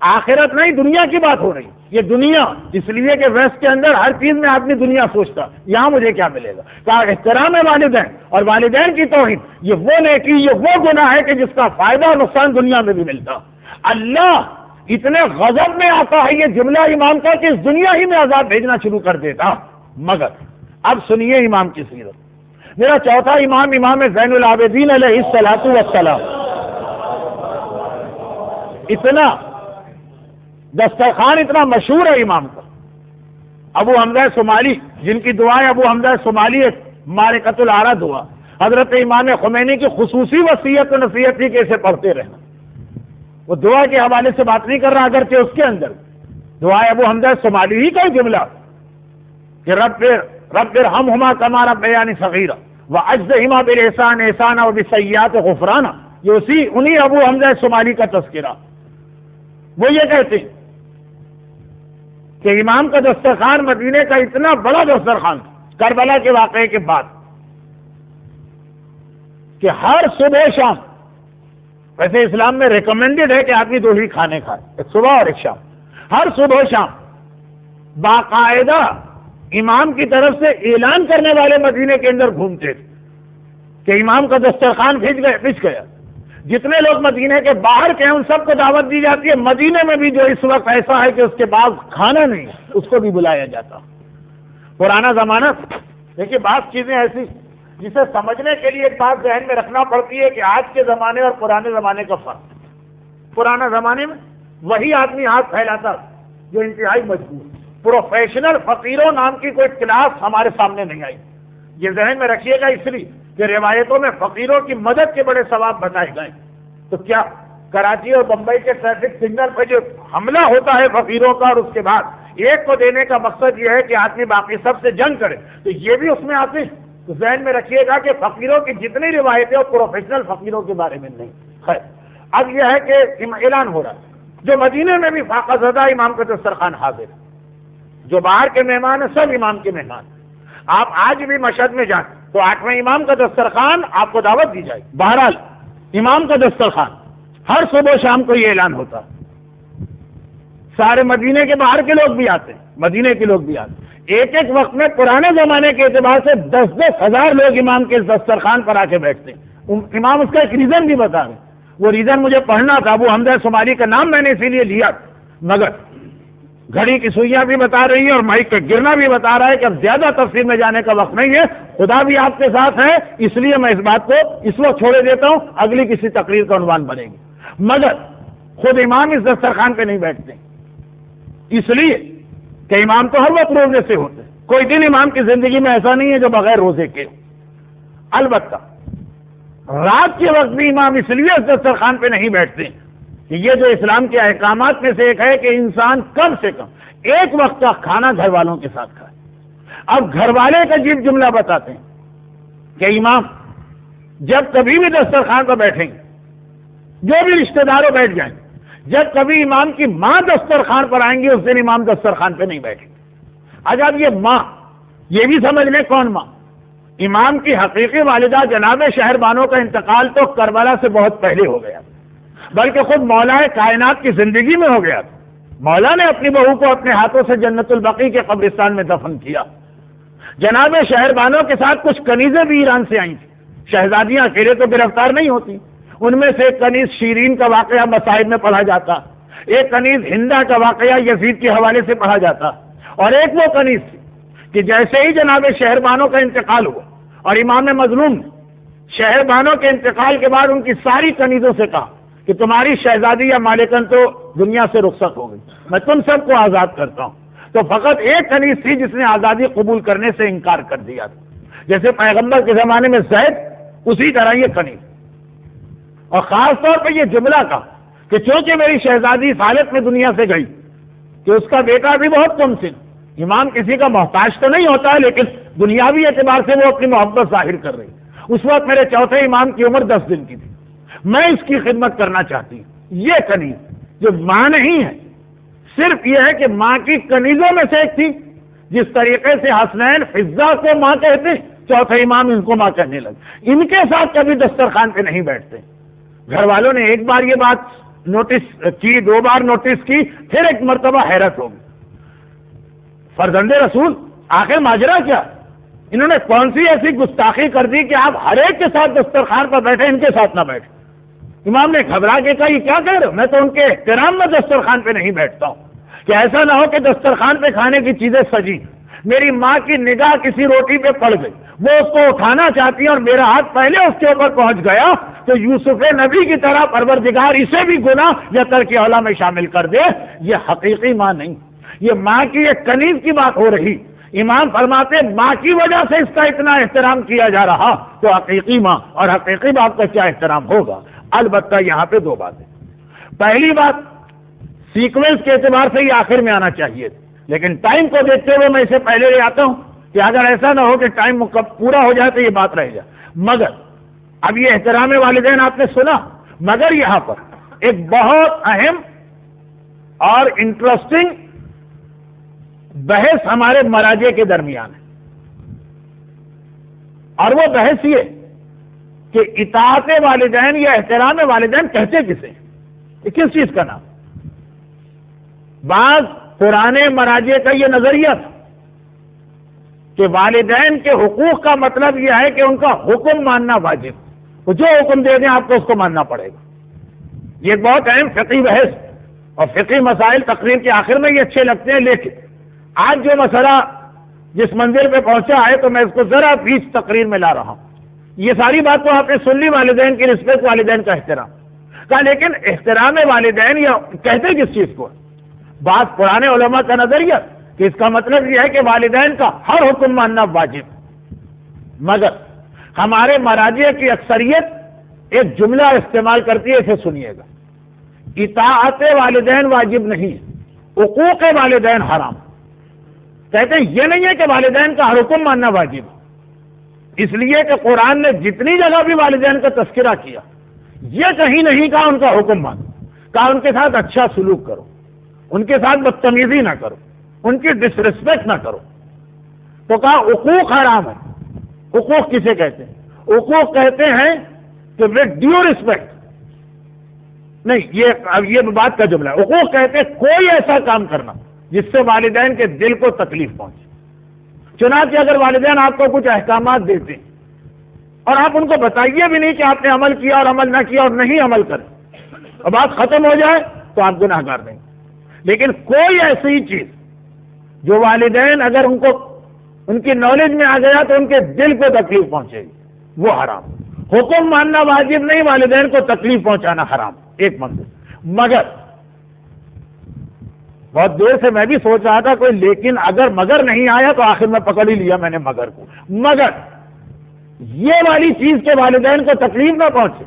آخرت نہیں، دنیا کی بات ہو رہی. یہ دنیا اس لیے کہ ویسٹ کے اندر ہر چیز میں آدمی دنیا سوچتا، یہاں مجھے کیا ملے گا. کہا احترام والدین اور والدین کی توہین یہ وہ نیکی، یہ وہ گناہ ہے کہ جس کا فائدہ اور نقصان دنیا میں بھی ملتا. اللہ اتنے غضب میں آتا ہے یہ جملہ امام کا کہ اس دنیا ہی میں عذاب بھیجنا شروع کر دیتا. مگر اب سنیے امام کی سیرت. میرا چوتھا امام، امام زین العابدین علیہ الصلوۃ والسلام، اتنا دسترخوان اتنا مشہور ہے امام کا. ابو حمزہ صومالی، جن کی دعائیں ابو حمزہ صومالی ایک معرکۃ العرا دعا، حضرت امام خمینی کی خصوصی وصیت و نصیحت تھی کہ اسے پڑھتے رہنا. وہ دعا کے حوالے سے بات نہیں کر رہا، اگرچہ اس کے اندر دعائیں ابو حمزہ صومالی ہی کا جملہ کہ رب ارحمہما کما ربیانی صغیرا واجزہما بالاحسان احسانا وبالسیئات غفرانا. یہ انہی ابو حمزہ صومالی کا تذکرہ. وہ یہ کہتے ہیں کہ امام کا دسترخوان مدینے کا اتنا بڑا دسترخوان کربلا کے واقعے کے بعد کہ ہر صبح شام، ویسے اسلام میں ریکمینڈڈ ہے کہ آدمی دو ہی کھانے کھائے، ایک صبح اور ایک شام. ہر صبح شام باقاعدہ امام کی طرف سے اعلان کرنے والے مدینے کے اندر گھومتے تھے کہ امام کا دسترخوان بچ گیا. جتنے لوگ مدینے کے باہر کے ہیں ان سب کو دعوت دی جاتی ہے. مدینے میں بھی جو اس وقت ایسا ہے کہ اس کے بعد کھانا نہیں ہے اس کو بھی بلایا جاتا. پرانا زمانہ، دیکھیے بعض چیزیں ایسی جسے سمجھنے کے لیے ایک بات ذہن میں رکھنا پڑتی ہے کہ آج کے زمانے اور پرانے زمانے کا فرق. پرانے زمانے میں وہی آدمی ہاتھ پھیلاتا جو انتہائی مجبور. پروفیشنل فقیروں نام کی کوئی کلاس ہمارے سامنے نہیں آئی. یہ ذہن میں رکھیے گا اس لیے کہ روایتوں میں فقیروں کی مدد کے بڑے ثواب بتائے گئے. تو کیا کراچی اور بمبئی کے ٹریفک سگنل پہ جو حملہ ہوتا ہے فقیروں کا اور اس کے بعد ایک کو دینے کا مقصد یہ ہے کہ آدمی باقی سب سے جنگ کرے، تو یہ بھی اس میں آتے ہیں. تو ذہن میں رکھیے گا کہ فقیروں کی جتنی روایتیں اور پروفیشنل فقیروں کے بارے میں نہیں. خیر، اب یہ ہے کہ اعلان ہو رہا ہے جو مدینے میں بھی فاقہ زدہ امام کا دسترخوان حاضر ہے. جو باہر کے مہمان ہیں سب امام کے مہمان. آپ آج بھی مشہد میں جائیں تو 8ویں امام کا دسترخوان آپ کو دعوت دی جائے. بہرحال امام کا دسترخوان ہر صبح شام کو یہ اعلان ہوتا. سارے مدینے کے باہر کے لوگ بھی آتے ہیں، مدینے کے لوگ بھی آتے ہیں. ایک ایک وقت میں پرانے زمانے کے اعتبار سے 10-10 ہزار لوگ امام کے دسترخوان پر آ کے بیٹھتے ہیں. امام اس کا ایک ریزن بھی بتا رہے. وہ ریزن مجھے پڑھنا تھا. ابو حمزہ صومالی کا نام میں نے اسی لیے لیا، مگر گھڑی کی سوئیاں بھی بتا رہی ہیں اور مائک کا گرنا بھی بتا رہا ہے کہ اب زیادہ تفصیل میں جانے کا وقت نہیں ہے. خدا بھی آپ کے ساتھ ہے، اس لیے میں اس بات کو اس وقت چھوڑے دیتا ہوں، اگلی کسی تقریر کا عنوان بنے گی. مگر خود امام اس دسترخوان پہ نہیں بیٹھتے اس لیے کہ امام تو ہر وقت روزے سے ہوتے ہیں. کوئی دن امام کی زندگی میں ایسا نہیں ہے جو بغیر روزے کے. البتہ رات کے وقت بھی امام اس لیے اس دسترخوان پہ نہیں بیٹھتے کہ یہ جو اسلام کے احکامات میں سے ایک ہے کہ انسان کم سے کم ایک وقت کا کھانا گھر والوں کے ساتھ کھائے. اب گھر والے کا جملہ بتاتے ہیں کہ امام جب کبھی بھی دسترخوان پر بیٹھیں گے، جو بھی رشتہ داروں بیٹھ جائیں، جب کبھی امام کی ماں دسترخوان پر آئیں گی اس دن امام دسترخوان پہ نہیں بیٹھیں گے. اب یہ ماں، یہ بھی سمجھ لیں کون ماں. امام کی حقیقی والدہ جناب شہر بانو کا انتقال تو کربلا سے بہت پہلے ہو گیا، بلکہ خود مولا کائنات کی زندگی میں ہو گیا. مولا نے اپنی بہو کو اپنے ہاتھوں سے جنت البقیع کے قبرستان میں دفن کیا. جناب شہربانوں کے ساتھ کچھ کنیزیں بھی ایران سے آئی تھیں. شہزادیاں اکیلے تو گرفتار نہیں ہوتی. ان میں سے ایک کنیز شیرین کا واقعہ مصائب میں پڑھا جاتا, ایک کنیز ہندا کا واقعہ یزید کے حوالے سے پڑھا جاتا, اور ایک وہ کنیز تھی کہ جیسے ہی جناب شہربانوں کا انتقال ہوا اور امام مظلوم نے شہربانوں کے انتقال کے بعد ان کی ساری کنیزوں سے کہا کہ تمہاری شہزادی یا مالکن تو دنیا سے رخصت ہو گئی, میں تم سب کو آزاد کرتا ہوں. تو فقط ایک کنیز تھی جس نے آزادی قبول کرنے سے انکار کر دیا تھا. جیسے پیغمبر کے زمانے میں زید, اسی طرح یہ کنیز. اور خاص طور پہ یہ جملہ کہا کہ چونکہ میری شہزادی اس حالت میں دنیا سے گئی کہ اس کا بیٹا بھی بہت کم سن, امام کسی کا محتاج تو نہیں ہوتا ہے لیکن دنیاوی اعتبار سے وہ اپنی محبت ظاہر کر رہی. اس وقت میرے چوتھے امام کی عمر 10 دن کی تھی, میں اس کی خدمت کرنا چاہتی ہوں. یہ کنیز جو ماں نہیں ہے, صرف یہ ہے کہ ماں کی کنیزوں میں سے ایک تھی. جس طریقے سے حسنین فضہ کو ماں کہتے, چوتھے امام ان کو ماں کہنے لگے. ان کے ساتھ کبھی دسترخوان پہ نہیں بیٹھتے. گھر والوں نے ایک بار یہ بات نوٹس کی, 2 بار نوٹس کی, پھر ایک مرتبہ حیرت ہوگی. فرزند رسول آخر ماجرا کیا؟ انہوں نے کون سی ایسی گستاخی کر دی کہ آپ ہر ایک کے ساتھ دسترخوان پر بیٹھے, ان کے ساتھ نہ بیٹھے؟ امام نے گھبرا کے کہا یہ کیا کہہ رہے ہو؟ میں تو ان کے احترام میں دسترخوان پہ نہیں بیٹھتا ہوں کہ ایسا نہ ہو کہ دسترخوان پہ کھانے کی چیزیں سجی, میری ماں کی نگاہ کسی روٹی پہ پڑ گئی, وہ اس کو اٹھانا چاہتی ہے اور میرا ہاتھ پہلے اس کے اوپر پہنچ گیا تو یوسف نبی کی طرح پروردگار اسے بھی گناہ یا ترک اولا میں شامل کر دے. یہ حقیقی ماں نہیں, یہ ماں کی ایک کنیز کی بات ہو رہی. امام فرماتے ماں کی وجہ سے اس کا اتنا احترام کیا جا رہا تو حقیقی ماں اور حقیقی باپ کا کیا احترام ہوگا. البتہ یہاں پہ 2 باتیں. پہلی بات, سیکوینس کے اعتبار سے یہ آخر میں آنا چاہیے, لیکن ٹائم کو دیکھتے ہوئے میں اسے پہلے لے آتا ہوں کہ اگر ایسا نہ ہو کہ ٹائم پورا ہو جائے تو یہ بات رہ جائے. مگر اب یہ احترام والدین آپ نے سنا, مگر یہاں پر ایک بہت اہم اور انٹرسٹنگ بحث ہمارے مراجع کے درمیان ہے, اور وہ بحث یہ کہ اطاعت والدین یا احترام والدین کہتے کسے, کس چیز کا نام؟ بعض پرانے مراجع کا یہ نظریہ تھا کہ والدین کے حقوق کا مطلب یہ ہے کہ ان کا حکم ماننا واجب, وہ جو حکم دے دیں آپ کو اس کو ماننا پڑے گا. یہ ایک بہت اہم فقہی بحث, اور فقہی مسائل تقریر کے آخر میں یہ اچھے لگتے ہیں, لیکن آج جو مسئلہ جس منزل پہ پہنچا ہے تو میں اس کو ذرا بیچ تقریر میں لا رہا ہوں. یہ ساری بات تو آپ نے سن لی, والدین کی رسپیکٹ, والدین کا احترام کا, لیکن احترام والدین یا کہتے کس چیز کو؟ بعض پرانے علماء کا نظریہ کہ اس کا مطلب یہ ہے کہ والدین کا ہر حکم ماننا واجب. مگر ہمارے مراجع کی اکثریت ایک جملہ استعمال کرتی ہے, اسے سنیے گا. اطاعت والدین واجب نہیں ہے, حقوق والدین حرام. کہتے ہیں یہ نہیں ہے کہ والدین کا ہر حکم ماننا واجب, اس لیے کہ قرآن نے جتنی جگہ بھی والدین کا تذکرہ کیا یہ کہیں نہیں کہا ان کا حکم مانو, کہا ان کے ساتھ اچھا سلوک کرو, ان کے ساتھ بدتمیزی نہ کرو, ان کی ڈسریسپیکٹ نہ کرو. تو کہا حقوق حرام ہے. حقوق کسے کہتے ہیں؟ حقوق کہتے ہیں کہ ود ڈیو رسپیکٹ نہیں, یہ بات کا جملہ ہے. حقوق کہتے ہیں کوئی ایسا کام کرنا جس سے والدین کے دل کو تکلیف پہنچے. چنانچہ اگر والدین آپ کو کچھ احکامات دیتے ہیں اور آپ ان کو بتائیے بھی نہیں کہ آپ نے عمل کیا اور عمل نہ کیا اور نہیں عمل کرے, اور بات ختم ہو جائے تو آپ گناہ گار نہیں. لیکن کوئی ایسی چیز جو والدین اگر ان کی نالج میں آ گیا تو ان کے دل کو تکلیف پہنچے گی, وہ حرام. حکم ماننا واجب نہیں, والدین کو تکلیف پہنچانا حرام, ایک منزل. مگر بہت دیر سے میں بھی سوچ رہا تھا کوئی لیکن اگر مگر نہیں آیا تو آخر میں پکڑ ہی لیا میں نے مگر کو. مگر یہ والی چیز کے والدین کو تکلیف نہ پہنچے,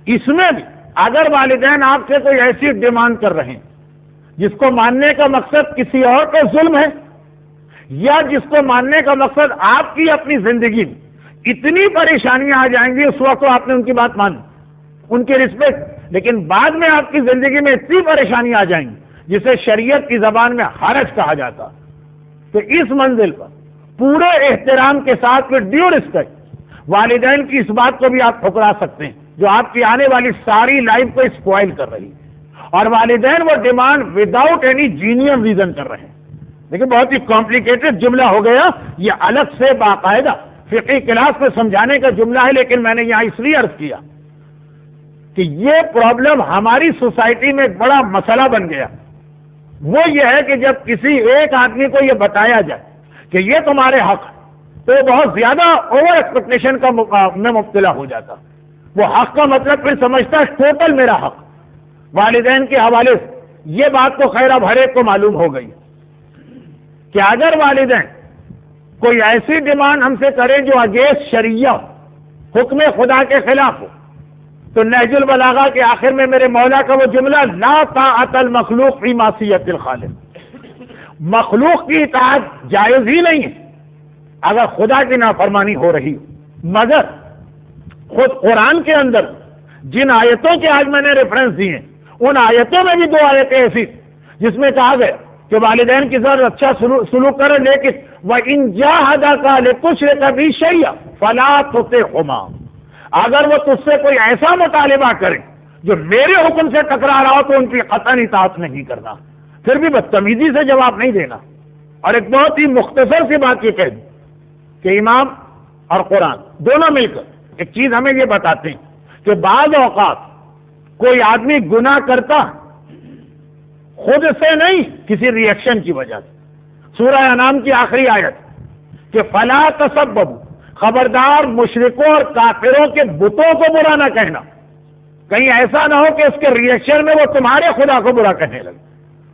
اس میں بھی اگر والدین آپ سے کوئی ایسی ڈیمانڈ کر رہے ہیں جس کو ماننے کا مقصد کسی اور کا ظلم ہے, یا جس کو ماننے کا مقصد آپ کی اپنی زندگی میں اتنی پریشانیاں آ جائیں گی اس وقت آپ نے ان کی بات مانی, ان کی رسپیکٹ, لیکن بعد میں آپ کی زندگی میں اتنی پریشانی آ جائیں گی جسے شریعت کی زبان میں حرج کہا جاتا, تو اس منزل پر پورے احترام کے ساتھ ود ڈیو رسپیکٹ والدین کی اس بات کو بھی آپ ٹھکرا سکتے ہیں جو آپ کی آنے والی ساری لائف کو اسپوائل کر رہی ہے. اور والدین وہ ڈیمانڈ وداؤٹ اینی جینیئم ریزن کر رہے ہیں. لیکن بہت ہی کمپلیکیٹڈ جملہ ہو گیا، یہ الگ سے باقاعدہ فقہی کلاس میں سمجھانے کا جملہ ہے، لیکن میں نے یہاں اس لیے عرض کیا کہ یہ پرابلم ہماری سوسائٹی میں ایک بڑا مسئلہ بن گیا. وہ یہ ہے کہ جب کسی ایک آدمی کو یہ بتایا جائے کہ یہ تمہارے حق ہے تو بہت زیادہ اوور ایکسپیکٹیشن کا میں مبتلا ہو جاتا. وہ حق کا مطلب پھر سمجھتا ہے ٹوٹل میرا حق. والدین کے حوالے سے یہ بات تو خیر اب ہر ایک کو معلوم ہو گئی کہ اگر والدین کوئی ایسی ڈیمانڈ ہم سے کرے جو اگینسٹ شریعہ حکم خدا کے خلاف ہو تو نہج البلاغہ کے آخر میں میرے مولا کا وہ جملہ لا طاعت المخلوق فی معصیت الخالق، مخلوق کی اطاعت جائز ہی نہیں ہے اگر خدا کی نافرمانی ہو رہی ہو. مگر خود قرآن کے اندر جن آیتوں کے آج میں نے ریفرنس دیے ان آیتوں میں بھی 2 آیتیں ایسی جس میں کہا گیا کہ والدین کی ذرا اچھا سلوک کرے، لیکن وَإِن جَاهَدَاكَ لِتُشْرِكَ بِي شَيْئًا فَلَا تُطِعْهُمَا، اگر وہ تجھ سے کوئی ایسا مطالبہ کرے جو میرے حکم سے ٹکرا رہا ہو تو ان کی قطعاً اطاعت نہیں کرنا. پھر بھی بدتمیزی سے جواب نہیں دینا. اور ایک بہت ہی مختصر سی بات یہ کہہ دوں کہ امام اور قرآن دونوں مل کر ایک چیز ہمیں یہ بتاتے ہیں کہ بعض اوقات کوئی آدمی گناہ کرتا خود سے نہیں، کسی ریئیکشن کی وجہ سے. سورہ انعام کی آخری آیت کہ فلا تسببوا، خبردار مشرکوں اور کافروں کے بتوں کو برا نہ کہنا، کہیں ایسا نہ ہو کہ اس کے ریئیکشن میں وہ تمہارے خدا کو برا کہنے لگے.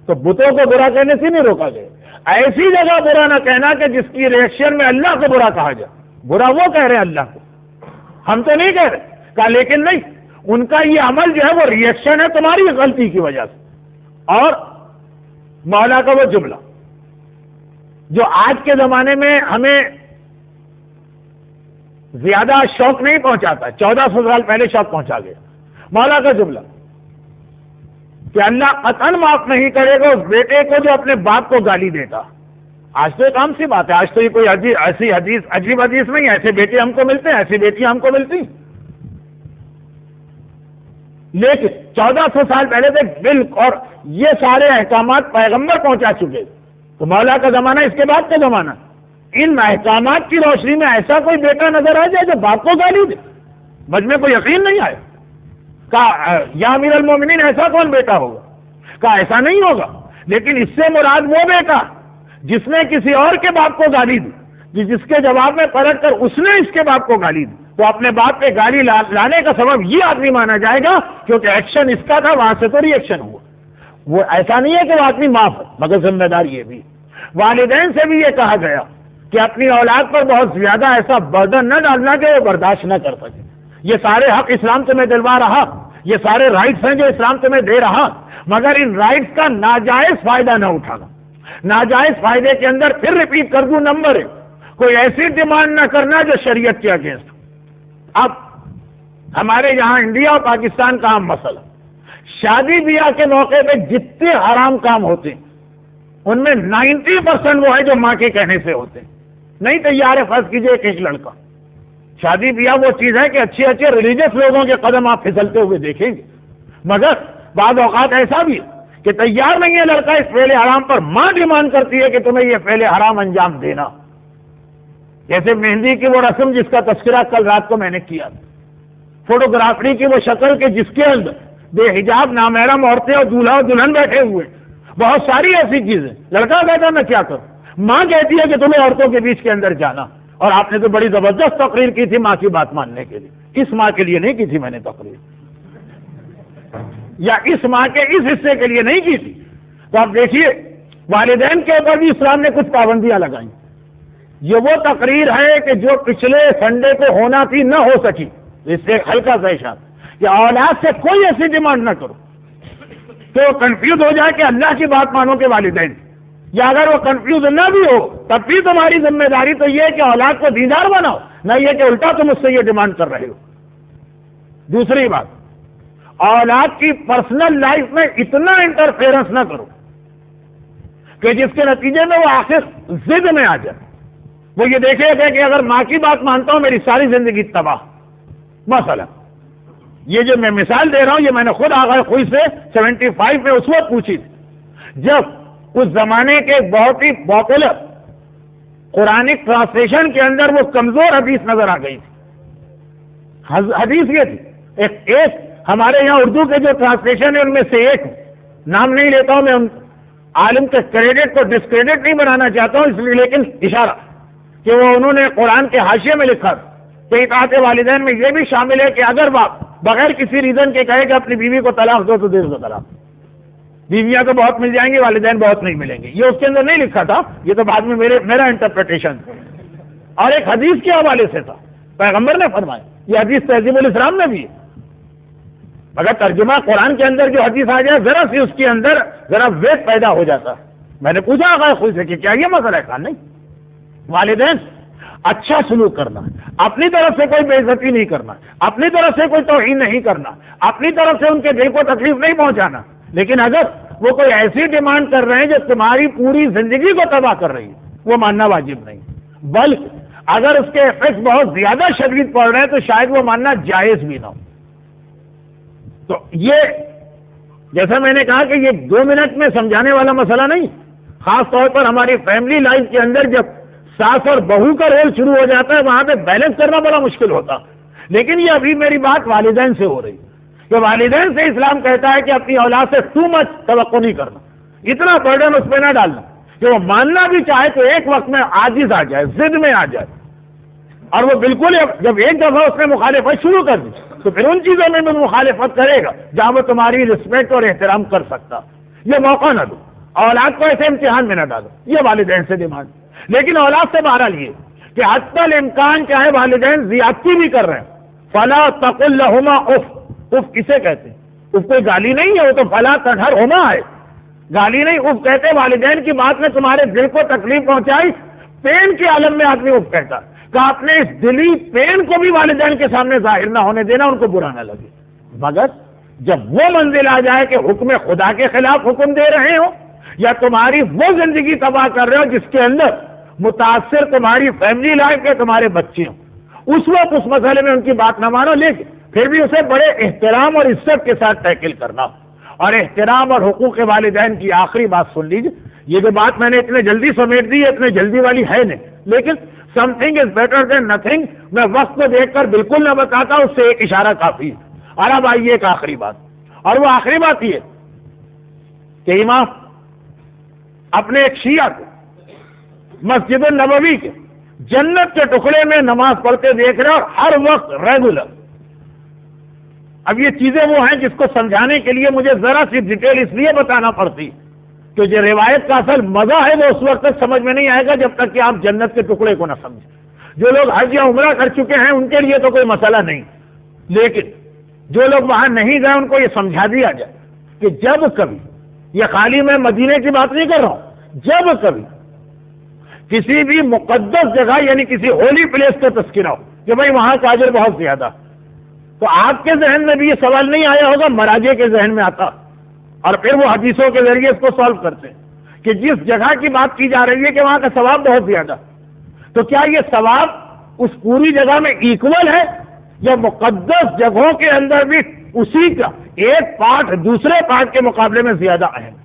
تو بتوں کو برا کہنے سے نہیں روکا گیا، ایسی جگہ برا نہ کہنا کہ جس کی ریئیکشن میں اللہ کو برا کہا جائے. برا وہ کہہ رہے ہیں اللہ کو، ہم تو نہیں کہہ رہے. کہا لیکن نہیں، ان کا یہ عمل جو ہے وہ ریئیکشن ہے تمہاری غلطی کی وجہ سے. اور مولا کا وہ جملہ جو آج کے زمانے میں ہمیں زیادہ شوق نہیں پہنچاتا، 1400 سال پہلے شوق پہنچا گیا. مولا کا جملہ کہ اللہ قطعاً معاف نہیں کرے گا اس بیٹے کو جو اپنے باپ کو گالی دیتا. آج تو ایک عام سی بات ہے، آج تو یہ کوئی ایسی عجیب حدیث نہیں ہے. ایسے بیٹے ہم کو ملتے ہیں، ایسی بیٹیاں ہم کو ملتی. لیکن 1400 سال پہلے تک بالکل، اور یہ سارے احکامات پیغمبر پہنچا چکے. تو مولا کا زمانہ اس کے بعد کا زمانہ، ان احکامات کی روشنی میں ایسا کوئی بیٹا نظر آ جائے جو باپ کو گالی دے، مجھ میں کوئی یقین نہیں آیا. کہا یا امیر المومنین ایسا کون بیٹا ہوگا؟ کہا ایسا نہیں ہوگا، لیکن اس سے مراد وہ بیٹا جس نے کسی اور کے باپ کو گالی دی، جس کے جواب میں پلٹ کر اس نے اس کے باپ کو گالی دی. تو اپنے باپ پہ گالی لانے کا سبب یہ آدمی مانا جائے گا کیونکہ ایکشن اس کا تھا، وہاں سے تو ریئیکشن ہوا. وہ ایسا نہیں ہے کہ وہ آدمی معاف ہے، مگر ذمہ دار یہ بھی. والدین سے بھی یہ کہا گیا کہ اپنی اولاد پر بہت زیادہ ایسا برڈن نہ ڈالنا کہ وہ برداشت نہ کر سکے. یہ سارے حق اسلام تمہیں دلوا رہا، یہ سارے رائٹس ہیں جو اسلام تمہیں دے رہا، مگر ان رائٹس کا ناجائز فائدہ نہ اٹھانا. ناجائز فائدے کے اندر پھر ریپیٹ کر دوں، نمبر 1 کوئی ایسی ڈیمانڈ نہ کرنا جو شریعت کے اگینسٹ. اب ہمارے یہاں انڈیا اور پاکستان کا عام مسئلہ، شادی بیاہ کے موقع پہ جتنے حرام کام ہوتے ہیں ان میں 90% وہ ہے جو ماں کے کہنے سے ہوتے ہیں. نہیں تیار ہے فرض کیجئے ایک لڑکا، شادی بیاہ وہ چیز ہے کہ اچھے اچھے ریلیجس لوگوں کے قدم آپ پھسلتے ہوئے دیکھیں گے، مگر بعض اوقات ایسا بھی ہے کہ تیار نہیں ہے لڑکا اس فعل حرام پر، ماں ڈیمانڈ کرتی ہے کہ تمہیں یہ فعل حرام انجام دینا. جیسے مہندی کی وہ رسم جس کا تذکرہ کل رات کو میں نے کیا، فوٹوگرافی کی وہ شکل کہ جس کے اندر بے حجاب نامحرم عورتیں اور دولہا اور دلہن بیٹھے ہوئے، بہت ساری ایسی چیزیں. لڑکا کہتا میں کیا کروں، ماں کہتی ہے کہ تمہیں عورتوں کے بیچ کے اندر جانا. اور آپ نے تو بڑی زبردست تقریر کی تھی ماں کی بات ماننے کے لیے. کس ماں کے لیے نہیں کی تھی میں نے تقریر، یا اس ماں کے اس حصے کے لیے نہیں کی تھی. تو آپ دیکھیے والدین کے اوپر بھی اسلام نے کچھ پابندیاں لگائیں. یہ وہ تقریر ہے کہ جو پچھلے سنڈے کو ہونا تھی نہ ہو سکی. اس سے ہلکا سا اشارہ کہ اولاد سے کوئی ایسی ڈیمانڈ نہ کرو تو وہ کنفیوز ہو جائے کہ اللہ کی بات مانو کے والدین، یا اگر وہ کنفیوز نہ بھی ہو تب بھی تمہاری ذمہ داری تو یہ ہے کہ اولاد کو دیندار بناؤ، نہ یہ کہ الٹا تم اس سے یہ ڈیمانڈ کر رہے ہو. دوسری بات، اولاد کی پرسنل لائف میں اتنا انٹرفیئرنس نہ کرو کہ جس کے نتیجے میں وہ آخر ضد میں آ جائے. وہ یہ دیکھے گا کہ اگر ماں کی بات مانتا ہوں میری ساری زندگی تباہ. مثلا یہ جو میں مثال دے رہا ہوں یہ میں نے خود آغا خوئی سے 75 میں اس وقت پوچھی تھی جب اس زمانے کے بہت ہی پاپولر قرآنک ٹرانسلیشن کے اندر وہ کمزور حدیث نظر آ گئی تھی. حدیث یہ تھی ایک ہمارے یہاں اردو کے جو ٹرانسلیشن ہے ان میں سے ایک نام نہیں لیتا ہوں میں ان عالم کے کریڈٹ کو ڈسکریڈٹ نہیں بنانا چاہتا ہوں اس لیے لیکن اشارہ کہ وہ انہوں نے قرآن کے حاشیے میں لکھا کہ اطاعت والدین میں یہ بھی شامل ہے کہ اگر باپ بغیر کسی ریزن کے کہے کہ اپنی بیوی کو طلاق دو تو دے دو طلاق. بیویاں تو بہت مل جائیں گی والدین بہت نہیں ملیں گے. یہ اس کے اندر نہیں لکھا تھا یہ تو بعد میں میرا انٹرپریٹیشن اور ایک حدیث کے حوالے سے تھا پیغمبر نے فرمایا یہ حدیث تہذیب الاسلام میں بھی ہے. مگر ترجمہ قرآن کے اندر جو حدیث آ جائے ذرا سی اس کے اندر ذرا ویٹ پیدا ہو جاتا ہے. میں نے پوچھا آقا خود سے کہ کیا یہ مسئلہ ہے؟ کہا نہیں. والدین اچھا سلوک کرنا اپنی طرف سے کوئی بے عزتی نہیں کرنا اپنی طرف سے کوئی توہین نہیں کرنا اپنی طرف سے ان کے دل کو تکلیف نہیں پہنچانا. لیکن اگر وہ کوئی ایسی ڈیمانڈ کر رہے ہیں جو تمہاری پوری زندگی کو تباہ کر رہی ہے وہ ماننا واجب نہیں بلکہ اگر اس کے افیکٹ بہت زیادہ شدید پڑ رہے ہیں تو شاید وہ ماننا جائز بھی نہ ہو. تو یہ جیسا میں نے کہا کہ یہ 2 منٹ میں سمجھانے والا مسئلہ نہیں. خاص طور پر ہماری فیملی لائف کے اندر جب ساس اور بہو کا رول شروع ہو جاتا ہے وہاں پہ بیلنس کرنا بڑا مشکل ہوتا. لیکن یہ ابھی میری بات والدین سے ہو رہی کہ والدین سے اسلام کہتا ہے کہ اپنی اولاد سے ٹو مچ توقع نہیں کرنا اتنا برڈن اس پہ نہ ڈالنا کہ وہ ماننا بھی چاہے تو ایک وقت میں عاجز آ جائے ضد میں آ جائے اور وہ بالکل جب ایک دفعہ اس نے مخالفت شروع کر دی تو پھر ان چیزوں میں بھی مخالفت کرے گا جہاں وہ تمہاری رسپیکٹ اور احترام کر سکتا. یہ موقع نہ دو اولاد کو ایسے امتحان میں نہ ڈالو. یہ والدین سے ڈیمانڈ. لیکن اولاد سے بہرحال یہ کہ حتی الامکان چاہے والدین زیادتی بھی کر رہے ہیں فلا تقل لہما اف. اف کسے کہتے ہیں؟ اف کوئی گالی نہیں ہے وہ تو فلا تنہرہما ہے. گالی نہیں اف کہتے والدین کی بات میں تمہارے دل کو تکلیف پہنچائی پین کے عالم میں آدمی اف کہتا کہ آپ نے اس دلی پین کو بھی والدین کے سامنے ظاہر نہ ہونے دینا ان کو برا نہ لگے. مگر جب وہ منزل آ جائے کہ حکم خدا کے خلاف حکم دے رہے ہو یا تمہاری وہ زندگی تباہ کر رہے ہو جس کے اندر متاثر تمہاری فیملی لائف کے تمہارے بچے ہوں اس وقت اس مسئلے میں ان کی بات نہ مانو لیکن پھر بھی اسے بڑے احترام اور عزت کے ساتھ ٹیکل کرنا. اور احترام اور حقوق والدین کی آخری بات سن لیجیے. یہ جو بات میں نے اتنے جلدی سمیٹ دی ہے اتنے جلدی والی ہے نہیں لیکن some thing is better than nothing. میں وقت کو دیکھ کر بالکل نہ بتاتا اس سے ایک اشارہ کافی. اور اب آئیے ایک آخری بات اور وہ آخری بات یہ کہ امام اپنے ایک شیعہ کو مسجد النبوی کے جنت کے ٹکڑے میں نماز پڑھتے دیکھ رہے اور ہر وقت ریگولر. اب یہ چیزیں وہ ہیں جس کو سمجھانے کے لیے مجھے ذرا سی ڈیٹیل اس لیے بتانا پڑتی کہ جو روایت کا اصل مزہ ہے وہ اس وقت تک سمجھ میں نہیں آئے گا جب تک کہ آپ جنت کے ٹکڑے کو نہ سمجھیں. جو لوگ حج یا عمرہ کر چکے ہیں ان کے لیے تو کوئی مسئلہ نہیں لیکن جو لوگ وہاں نہیں گئے ان کو یہ سمجھا دیا جائے کہ جب کبھی یہ خالی میں مدینے کی بات نہیں کر رہا ہوں جب کبھی کسی بھی مقدس جگہ یعنی کسی ہولی پلیس کا تذکرہ ہو کہ بھائی وہاں کا اجر بہت زیادہ تو آپ کے ذہن میں بھی یہ سوال نہیں آیا ہوگا مراجع کے ذہن میں آتا اور پھر وہ حدیثوں کے ذریعے اس کو سالو کرتے ہیں کہ جس جگہ کی بات کی جا رہی ہے کہ وہاں کا ثواب بہت زیادہ تو کیا یہ ثواب اس پوری جگہ میں ایکول ہے یا مقدس جگہوں کے اندر بھی اسی کا ایک پارٹ دوسرے پارٹ کے مقابلے میں زیادہ اہم ہے.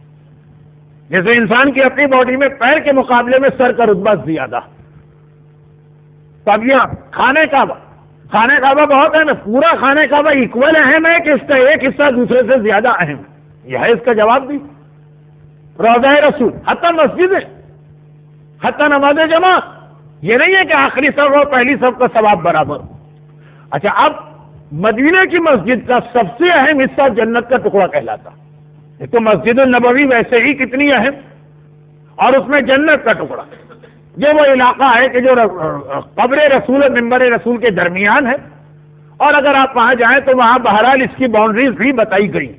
جیسے انسان کی اپنی باڈی میں پیر کے مقابلے میں سر کا رتبہ زیادہ. تب یہ خانہ کعبہ بہت اہم ہے. پورا خانہ کعبہ ایکول اہم ہے کہ اس کا ایک حصہ دوسرے سے زیادہ اہم ہے. یہ ہے اس کا جواب بھی. روضہ رسول حتی مسجد ہے حتی نماز جماعت یہ نہیں ہے کہ آخری صف اور پہلی صف کا ثواب برابر ہو. اچھا اب مدینہ کی مسجد کا سب سے اہم حصہ جنت کا ٹکڑا کہلاتا. تو مسجد النبوی ویسے ہی کتنی اہم اور اس میں جنت کا ٹکڑا. یہ وہ علاقہ ہے کہ جو قبر رسول اور ممبر رسول کے درمیان ہے اور اگر آپ وہاں جائیں تو وہاں بہرحال اس کی باؤنڈریز بھی بتائی گئی.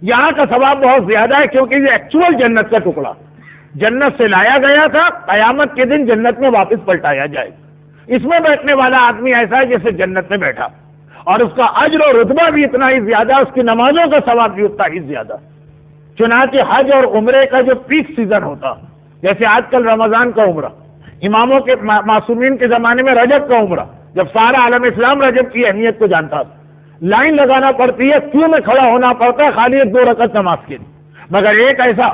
یہاں کا ثواب بہت زیادہ ہے کیونکہ یہ ایکچوئل جنت کا ٹکڑا جنت سے لایا گیا تھا قیامت کے دن جنت میں واپس پلٹایا جائے. اس میں بیٹھنے والا آدمی ایسا ہے جیسے جنت میں بیٹھا اور اس کا اجر و رتبہ بھی اتنا ہی زیادہ اس کی نمازوں کا ثواب بھی اتنا ہی زیادہ. چنانچہ حج اور عمرے کا جو پیک سیزن ہوتا جیسے آج کل رمضان کا عمرہ اماموں کے معصومین کے زمانے میں رجب کا عمرہ جب سارا عالم اسلام رجب کی اہمیت کو جانتا تھا لائن لگانا پڑتی ہے، کیوں میں کھڑا ہونا پڑتا ہے خالی 2 رکعت نماز کے لیے. مگر ایک ایسا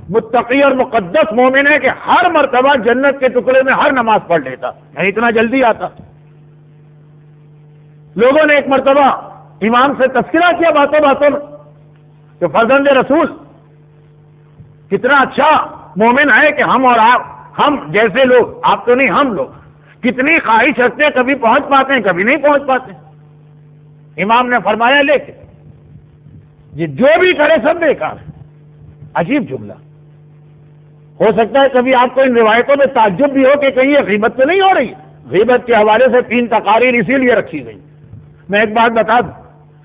متقی اور مقدس مومن ہے کہ ہر مرتبہ جنت کے ٹکڑے میں ہر نماز پڑھ لیتا، نہیں اتنا جلدی آتا. لوگوں نے ایک مرتبہ امام سے تذکرہ کیا باتوں باتوں میں کہ فرزند رسول کتنا اچھا مومن ہے کہ ہم اور آپ، ہم جیسے لوگ، آپ تو نہیں، ہم لوگ کتنی خواہش رکھتے ہیں، کبھی پہنچ پاتے ہیں کبھی نہیں پہنچ پاتے. امام نے فرمایا لیکن یہ جو بھی کرے سب بیکار ہے. عجیب جملہ. ہو سکتا ہے کبھی آپ کو ان روایتوں میں تعجب بھی ہو کہ کہیں یہ غیبت تو نہیں ہو رہی. غیبت کے حوالے سے 3 تقاریر اسی لیے رکھی گئی. میں ایک بات بتا دوں،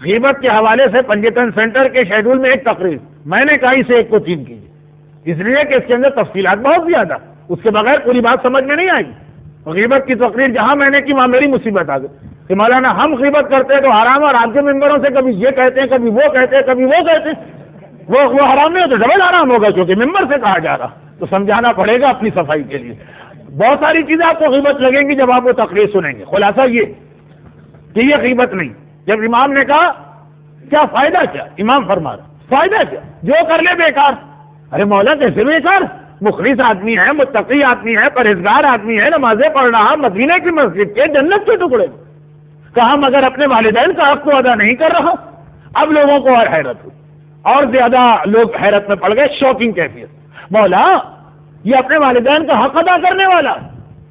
غیبت کے حوالے سے پنجتن سینٹر کے شیڈول میں ایک تقریر میں نے کہا اسے 1 کو 3 کیجیے، اس لیے کہ اس کے اندر تفصیلات بہت زیادہ، اس کے بغیر پوری بات سمجھ میں نہیں آئے گی. غیبت کی تقریر جہاں میں نے کی وہاں میری مصیبت آ گئی کہ مولانا ہم غیبت کرتے ہیں تو حرام، اور آپ کے ممبروں سے کبھی یہ کہتے ہیں کبھی وہ کہتے ہیں کبھی وہ کہتے ہیں، وہ حرام نہیں ہو تو ڈبل حرام ہوگا کیونکہ ممبر سے کہا جا رہا. تو سمجھانا پڑے گا اپنی صفائی کے لیے. بہت ساری چیزیں آپ کو غیبت لگیں گی جب آپ وہ تقریر سنیں گے. خلاصہ یہ کہ یہ غیبت نہیں. جب امام نے کہا کیا فائدہ، کیا امام فرما رہا فائدہ کیا، جو کر لے بیکار. ارے مولا کیسے بیکار؟ مخلص آدمی ہے، متقی آدمی ہے، پرہیزگار آدمی ہے، نمازیں پڑھ رہا مدینے کی مسجد کے جنت کے ٹکڑے. کہا مگر اپنے والدین کا حق تو ادا نہیں کر رہا. اب لوگوں کو اور حیرت ہوئی، اور زیادہ لوگ حیرت میں پڑ گئے. شوکنگ کیفیت. مولا یہ اپنے والدین کا حق ادا کرنے والا،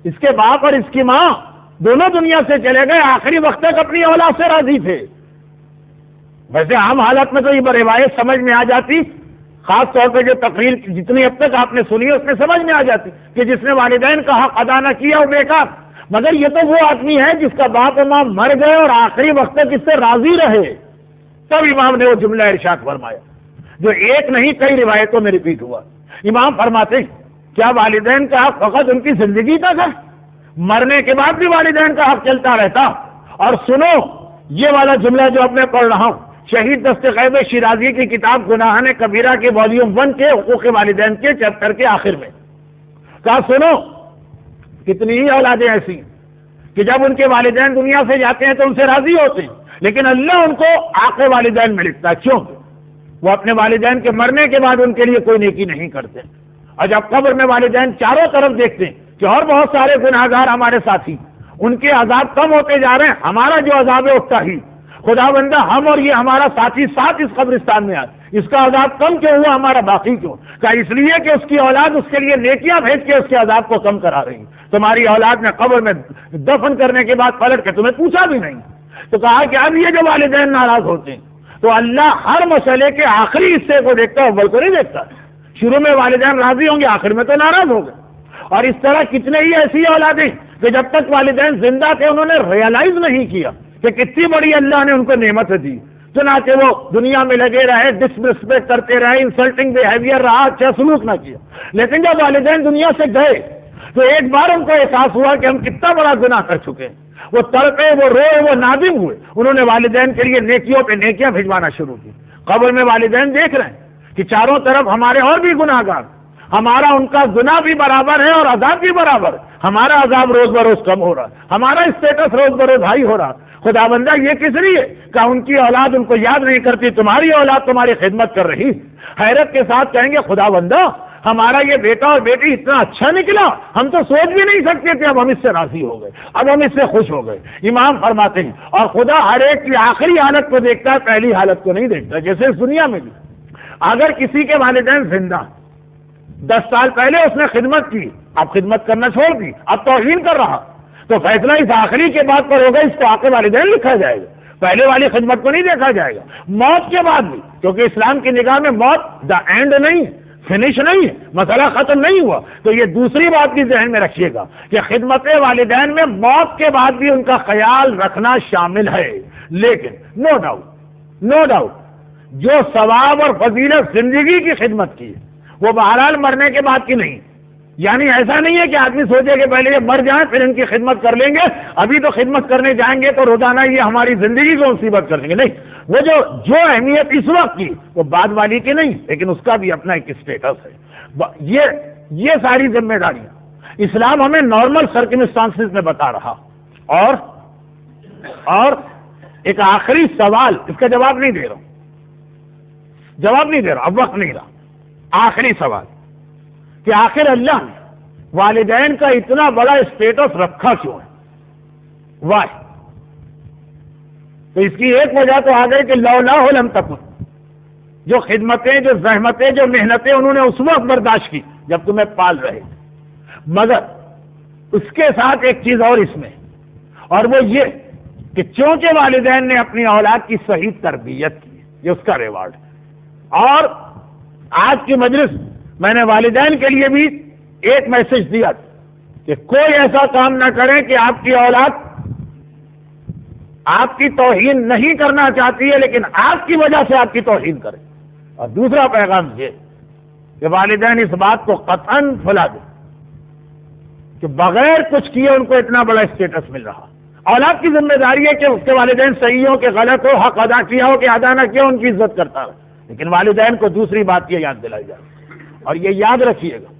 اس کے باپ اور اس کی ماں دونوں دنیا سے چلے گئے، آخری وقت تک اپنی اولاد سے راضی تھے. ویسے عام حالت میں تو یہ روایت سمجھ میں آ جاتی، خاص طور پہ جو تقریر جتنی اب تک آپ نے سنی ہے اس میں سمجھ میں آ جاتی کہ جس نے والدین کا حق ادا نہ کیا وہ بیکار. مگر یہ تو وہ آدمی ہے جس کا باپ اور ماں مر گئے اور آخری وقت تک اس سے راضی رہے. تب امام نے وہ جملہ ارشاد فرمایا جو ایک نہیں کئی روایتوں میں ریپیٹ ہوا. امام فرماتے ہیں کیا والدین کا حق فقط ان کی زندگی تک ہے؟ مرنے کے بعد بھی والدین کا حق چلتا رہتا. اور سنو یہ والا جملہ جو اب میں پڑھ رہا ہوں، شہید دست غیب شیرازی کی کتاب گناہان کبیرہ کے والیوم 1 کے حقوق والدین کے چیپٹر کے آخر میں کہا سنو کتنی ہی اولادیں ایسی کہ جب ان کے والدین دنیا سے جاتے ہیں تو ان سے راضی ہوتے ہیں، لیکن اللہ ان کو آقے والدین میں لکھتا ہے. کیوں؟ وہ اپنے والدین کے مرنے کے بعد ان کے لیے کوئی نیکی نہیں کرتے. اور جب قبر میں والدین چاروں طرف دیکھتے ہیں کہ اور بہت سارے گناہگار ہمارے ساتھی، ان کے عذاب کم ہوتے جا رہے ہیں، ہمارا جو عذاب ہے اٹھتا ہی. خدا بندہ ہم اور یہ ہمارا ساتھی ساتھ اس قبرستان میں آئے، اس کا عذاب کم کیوں ہوا، ہمارا باقی کیوں؟ کہ اس لیے کہ اس کی اولاد اس کے لیے نیکیاں بھیج کے اس کے عذاب کو کم کرا رہی. تمہاری اولاد نے قبر میں دفن کرنے کے بعد پلٹ کے تمہیں پوچھا بھی نہیں. تو کہا کہ اب یہ جو والدین ناراض ہوتے ہیں تو اللہ ہر مسئلے کے آخری حصے کو دیکھتا ہے، اول کو نہیں دیکھتا. شروع میں والدین راضی ہوں گے، آخر میں تو ناراض ہو گئے. اور اس طرح کتنے ہی ایسی اولادیں کہ جب تک والدین زندہ تھے انہوں نے ریئلائز نہیں کیا کہ کتنی بڑی اللہ نے ان کو نعمت دی. چنانچہ وہ دنیا میں لگے رہے، ڈسریسپیکٹ کرتے رہے، انسلٹنگ بیہیویئر رہا، اچھا سلوک نہ کیا. لیکن جب والدین دنیا سے گئے تو ایک بار ان کو احساس ہوا کہ ہم کتنا بڑا گناہ کر چکے ہیں. وہ تڑپے، وہ روئے، وہ نادم ہوئے. انہوں نے والدین کے لیے نیکیوں پہ نیکیاں بھجوانا شروع کی. قبر میں والدین دیکھ رہے ہیں کہ چاروں طرف ہمارے اور بھی گناہگار، ہمارا ان کا گناہ بھی برابر ہے اور عذاب بھی برابر. ہمارا عذاب روز بروز کم ہو رہا، ہمارا اسٹیٹس روز بروز ہائی ہو رہا. خدا بندہ یہ کس لیے کہ ان کی اولاد ان کو یاد نہیں کرتی، تمہاری اولاد تمہاری خدمت کر رہی. حیرت کے ساتھ کہیں گے خدا بندہ ہمارا یہ بیٹا اور بیٹی اتنا اچھا نکلا، ہم تو سوچ بھی نہیں سکتے تھے، اب ہم اس سے راضی ہو گئے، اب ہم اس سے خوش ہو گئے. امام فرماتے ہیں اور خدا ہر ایک کی آخری حالت کو دیکھتا ہے، پہلی حالت کو نہیں دیکھتا. جیسے اس دنیا میں بھی اگر کسی کے والدین زندہ 10 سال پہلے اس نے خدمت کی، اب خدمت کرنا چھوڑ دی، اب توہین کر رہا، تو فیصلہ اس آخری کے بعد پر ہوگا، اس کو آقے والدین لکھا جائے گا، پہلے والی خدمت کو نہیں دیکھا جائے گا. موت کے بعد بھی، کیونکہ اسلام کی نگاہ میں موت دا اینڈ نہیں، فنش نہیں ہے، مسئلہ ختم نہیں ہوا. تو یہ دوسری بات بھی ذہن میں رکھیے گا کہ خدمت والدین میں موت کے بعد بھی ان کا خیال رکھنا شامل ہے. لیکن نو ڈاؤٹ جو ثواب اور فضیلت زندگی کی خدمت کی ہے وہ بہرحال مرنے کے بعد کی نہیں. یعنی ایسا نہیں ہے کہ آدمی سوچے کہ پہلے یہ مر جائیں پھر ان کی خدمت کر لیں گے، ابھی تو خدمت کرنے جائیں گے تو روزانہ یہ ہماری زندگی کو مصیبت کر دیں گے. نہیں، وہ جو اہمیت اس وقت کی وہ بعد والی کی نہیں، لیکن اس کا بھی اپنا ایک اسٹیٹس ہے. یہ ساری ذمہ داریاں اسلام ہمیں نارمل سرکمسٹانسز میں بتا رہا. اور ایک آخری سوال، اس کا جواب نہیں دے رہا ہوں، اب وقت نہیں رہا. آخری سوال کہ آخر اللہ نے والدین کا اتنا بڑا اسٹیٹس رکھا کیوں ہے؟ واہ. تو اس کی ایک وجہ تو آ گئی کہ لولا لم تکن، جو خدمتیں، جو زحمتیں، جو محنتیں انہوں نے اس وقت برداشت کی جب تمہیں پال رہے تھے. مگر اس کے ساتھ ایک چیز اور اس میں، اور وہ یہ کہ چونکہ والدین نے اپنی اولاد کی صحیح تربیت کی، یہ اس کا ریوارڈ ہے. اور آج کی مجلس میں نے والدین کے لیے بھی ایک میسج دیا کہ کوئی ایسا کام نہ کریں کہ آپ کی اولاد آپ کی توہین نہیں کرنا چاہتی ہے لیکن آپ کی وجہ سے آپ کی توہین کرے. اور دوسرا پیغام یہ کہ والدین اس بات کو قطعاً بھلا دیں کہ بغیر کچھ کیے ان کو اتنا بڑا اسٹیٹس مل رہا. اولاد کی ذمہ داری ہے کہ اس کے والدین صحیح ہو کہ غلط ہو، حق ادا کیا ہو کہ ادا نہ کیا، ان کی عزت کرتا ہے. لیکن والدین کو دوسری بات یہ یاد دلائی جائے، اور یہ یاد رکھیے گا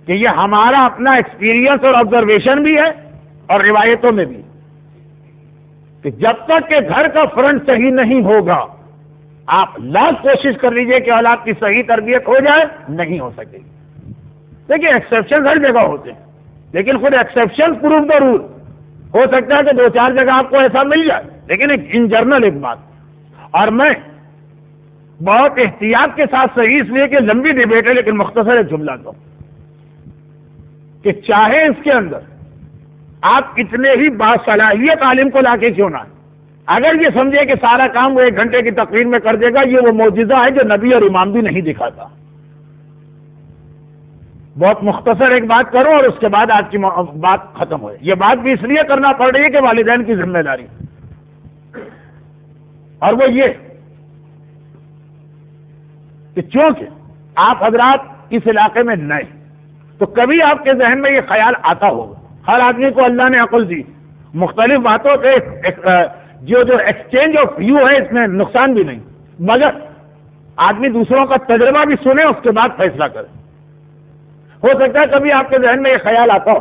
کہ یہ ہمارا اپنا ایکسپیرینس اور آبزرویشن بھی ہے اور روایتوں میں بھی، کہ جب تک کہ گھر کا فرنٹ صحیح نہیں ہوگا آپ لاکھ کوشش کر لیجئے کہ اولاد کی صحیح تربیت ہو جائے، نہیں ہو سکے گی. دیکھیے ایکسیپشن ہر جگہ ہوتے ہیں لیکن خود ایکسیپشن پروف دا رول. ہو سکتا ہے کہ 2-4 جگہ آپ کو ایسا مل جائے، لیکن ان جرنل ایک بات. اور میں بہت احتیاط کے ساتھ صحیح اس لیے کہ لمبی ڈیبیٹ ہے لیکن مختصر ایک جملہ دو کہ چاہے اس کے اندر آپ کتنے ہی باصلاحیت عالم کو لا کے کیوں نہ، اگر یہ سمجھے کہ سارا کام وہ 1 گھنٹے کی تقریر میں کر دے گا، یہ وہ معجزہ ہے جو نبی اور امام بھی نہیں دکھاتا. بہت مختصر ایک بات کروں اور اس کے بعد آج کی بات ختم ہوئے. یہ بات بھی اس لیے کرنا پڑ رہی ہے کہ والدین کی ذمہ داری، اور وہ یہ کہ چونکہ آپ حضرات اس علاقے میں نئے، تو کبھی آپ کے ذہن میں یہ خیال آتا ہوگا. ہر آدمی کو اللہ نے عقل دی، مختلف باتوں سے جو ایکسچینج آف ویو ہے اس میں نقصان بھی نہیں، مگر آدمی دوسروں کا تجربہ بھی سنے اس کے بعد فیصلہ کرے. ہو سکتا ہے کبھی آپ کے ذہن میں یہ خیال آتا ہو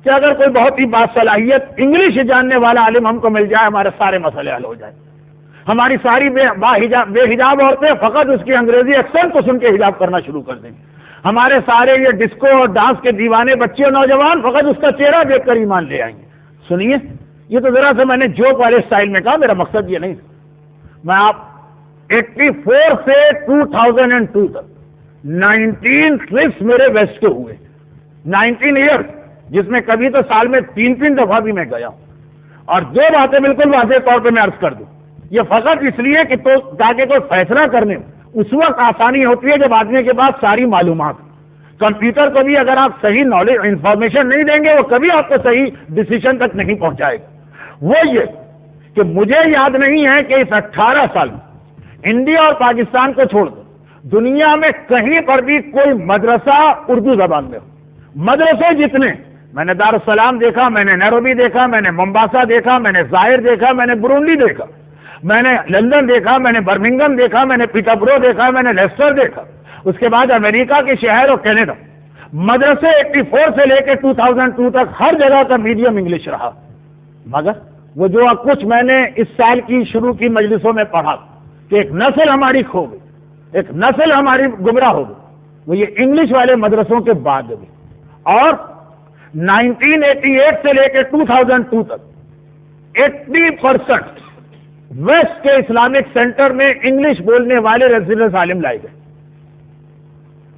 کہ اگر کوئی بہت ہی باصلاحیت انگلش جاننے والا عالم ہم کو مل جائے، ہمارے سارے مسئلے حل ہو جائیں. ہماری ساری بے حجاب عورتیں فقط اس کی انگریزی ایکسنٹ کو سن کے حجاب کرنا شروع کر دیں. ہمارے سارے یہ ڈسکو اور ڈانس کے دیوانے بچے اور نوجوان فقط اس کا چہرہ دیکھ کر ایمان لے آئیں گے. سنیے، یہ تو ذرا سے میں نے جوک والے اسٹائل میں کہا، میرا مقصد یہ نہیں. میں آپ 84 سے 2002 تک 19 ٹرپس میرے ویسٹ کے ہوئے، 19 ایئر، جس میں کبھی تو سال میں 3 دفعہ بھی میں گیا ہوں. اور 2 باتیں بالکل واضح طور پہ میں عرض کر دوں، یہ فقط اس لیے کہ تاکہ کوئی فیصلہ کرنے میں اس وقت آسانی ہوتی ہے جب آدمی کے پاس ساری معلومات. کمپیوٹر کو بھی اگر آپ صحیح نالج انفارمیشن نہیں دیں گے وہ کبھی آپ کو صحیح ڈیسیشن تک نہیں پہنچائے گا. وہ یہ کہ مجھے یاد نہیں ہے کہ اس 18 سال میں انڈیا اور پاکستان کو چھوڑ کر دنیا میں کہیں پر بھی کوئی مدرسہ اردو زبان میں ہو. مدرسے جتنے، میں نے دارالسلام دیکھا، میں نے نیروبی دیکھا، میں نے ممباسا دیکھا، میں نے ظاہر دیکھا، میں نے برونڈی دیکھا، میں نے لندن دیکھا، میں نے برمنگم دیکھا، میں نے پیٹربرو دیکھا، میں نے لیسٹر دیکھا، اس کے بعد امریکہ کے شہر اور کینیڈا. مدرسے 84 سے لے کے 2002 تک ہر جگہ کا میڈیم انگلش رہا. مگر وہ جو کچھ میں نے اس سال کی شروع کی مجلسوں میں پڑھا کہ ایک نسل ہماری کھو گئی، ایک نسل ہماری گمراہ ہو گئی، وہ یہ انگلش والے مدرسوں کے بعد بھی. اور 1988 سے لے کے 2002 تک 80% ویسٹ کے اسلامک سینٹر میں انگلش بولنے والے ریزیڈنس عالم لائے گئے.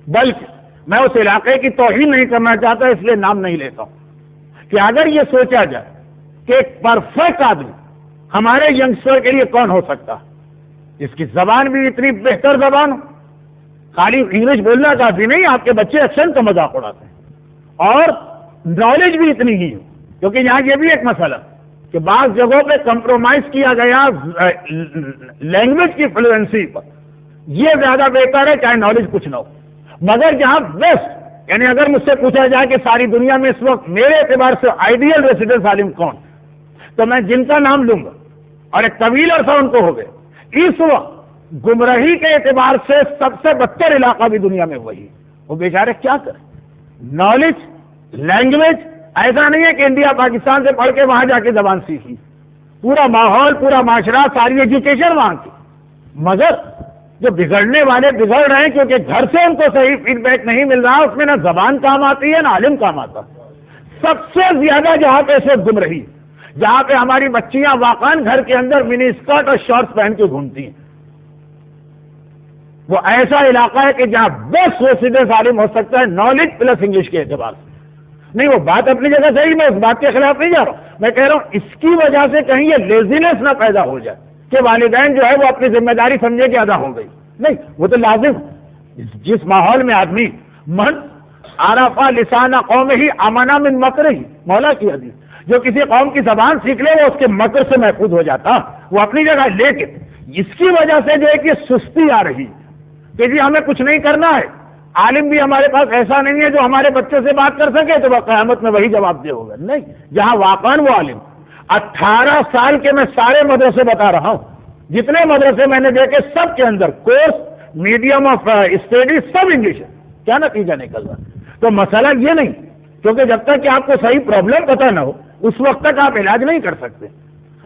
بلکہ میں اس علاقے کی توہین نہیں کرنا چاہتا اس لیے نام نہیں لیتا ہوں کہ اگر یہ سوچا جائے کہ ایک پرفیکٹ آدمی ہمارے ینگسٹر کے لیے کون ہو سکتا، اس کی زبان بھی اتنی بہتر زبان ہو، خالی انگلش بولنا کافی نہیں، آپ کے بچے ایکسنٹ کا مذاق اڑاتے ہیں، اور نالج بھی اتنی ہی ہو. کیونکہ یہاں یہ بھی ایک مسئلہ کہ بعض جگہوں پہ کمپرومائز کیا گیا لینگویج کی فلوئنسی پر، یہ زیادہ بہتر ہے چاہے نالج کچھ نہ ہو. مگر جہاں بیسٹ، یعنی اگر مجھ سے پوچھا جائے کہ ساری دنیا میں اس وقت میرے اعتبار سے آئیڈیل ریزیڈنس عالم کون، تو میں جن کا نام لوں گا اور ایک طویل عرصہ ان کو ہو گئے، اس وقت گمراہی کے اعتبار سے سب سے بدتر علاقہ بھی دنیا میں وہی. وہ بیچارے کیا کریں؟ نالج، لینگویج، ایسا نہیں ہے کہ انڈیا پاکستان سے پڑھ کے وہاں جا کے زبان سیکھی، پورا ماحول، پورا معاشرہ، ساری ایجوکیشن وہاں کی. مگر جو بگڑنے والے بگڑ رہے ہیں کیونکہ گھر سے ان کو صحیح فیڈ بیک نہیں مل رہا، اس میں نہ زبان کام آتی ہے نہ عالم کام آتا. سب سے زیادہ جہاں پہ سے گم رہی، جہاں پہ ہماری بچیاں واقعاً گھر کے اندر منی اسکرٹ اور شارٹس پہن کے گھومتی ہیں، وہ ایسا علاقہ ہے کہ جہاں بس وہ سیدھے عالم ہو سکتا ہے نالج پلس انگلش کے اعتبار سے. نہیں، وہ بات اپنی جگہ صحیح، میں اس بات کے خلاف نہیں جا رہا ہوں. میں کہہ رہا ہوں اس کی وجہ سے کہیں یہ لیزینس نہ پیدا ہو جائے کہ والدین جو ہے وہ اپنی ذمہ داری سمجھے کہ ادا ہو گئی. نہیں، وہ تو لازم. جس ماحول میں آدمی من عرفہ لسان قوم ہی امنا من مکر ہی، مولا کی حدیث، جو کسی قوم کی زبان سیکھ لے وہ اس کے مکر سے محفوظ ہو جاتا. وہ اپنی جگہ. لیکن اس کی وجہ سے جو ہے کہ سستی آ رہی کہ جی ہمیں کچھ نہیں کرنا ہے، عالم بھی ہمارے پاس ایسا نہیں ہے جو ہمارے بچے سے بات کر سکے تو وہ قیامت میں وہی جواب دے ہوگا. نہیں، جہاں واقعاً وہ عالم 18 سال کے میں سارے مدرسے بتا رہا ہوں، جتنے مدرسے میں نے دیکھے سب کے اندر کورس میڈیم آف اسٹڈی سب انگلش ہے. کیا نتیجہ نکل رہا؟ تو مسئلہ یہ نہیں، کیونکہ جب تک کہ آپ کو صحیح پرابلم پتہ نہ ہو اس وقت تک آپ علاج نہیں کر سکتے.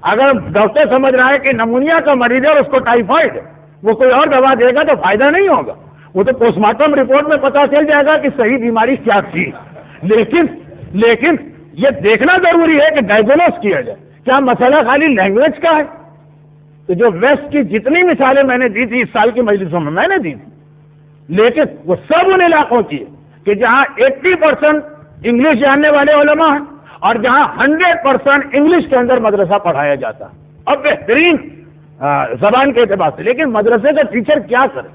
اگر ڈاکٹر سمجھ رہا ہے کہ نمونیا کا مریض ہے اور اس کو ٹائیفائڈ ہے، وہ کوئی اور دوا دے گا تو فائدہ نہیں ہوگا. وہ تو پوسٹ مارٹم رپورٹ میں پتا چل جائے گا کہ صحیح بیماری کیا تھی. لیکن یہ دیکھنا ضروری ہے کہ ڈائگنوز کیا جائے. کیا مسئلہ خالی لینگویج کا ہے؟ تو جو ویسٹ کی جتنی مثالیں میں نے دی تھی اس سال کی مجلسوں میں نے دی تھی، لیکن وہ سب ان علاقوں کی ہے کہ جہاں 80% انگلش جاننے والے علماء ہیں اور جہاں 100% انگلش کے اندر مدرسہ پڑھایا جاتا ہے اور بہترین زبان کے اعتبار سے. لیکن مدرسے کا ٹیچر کیا کرے،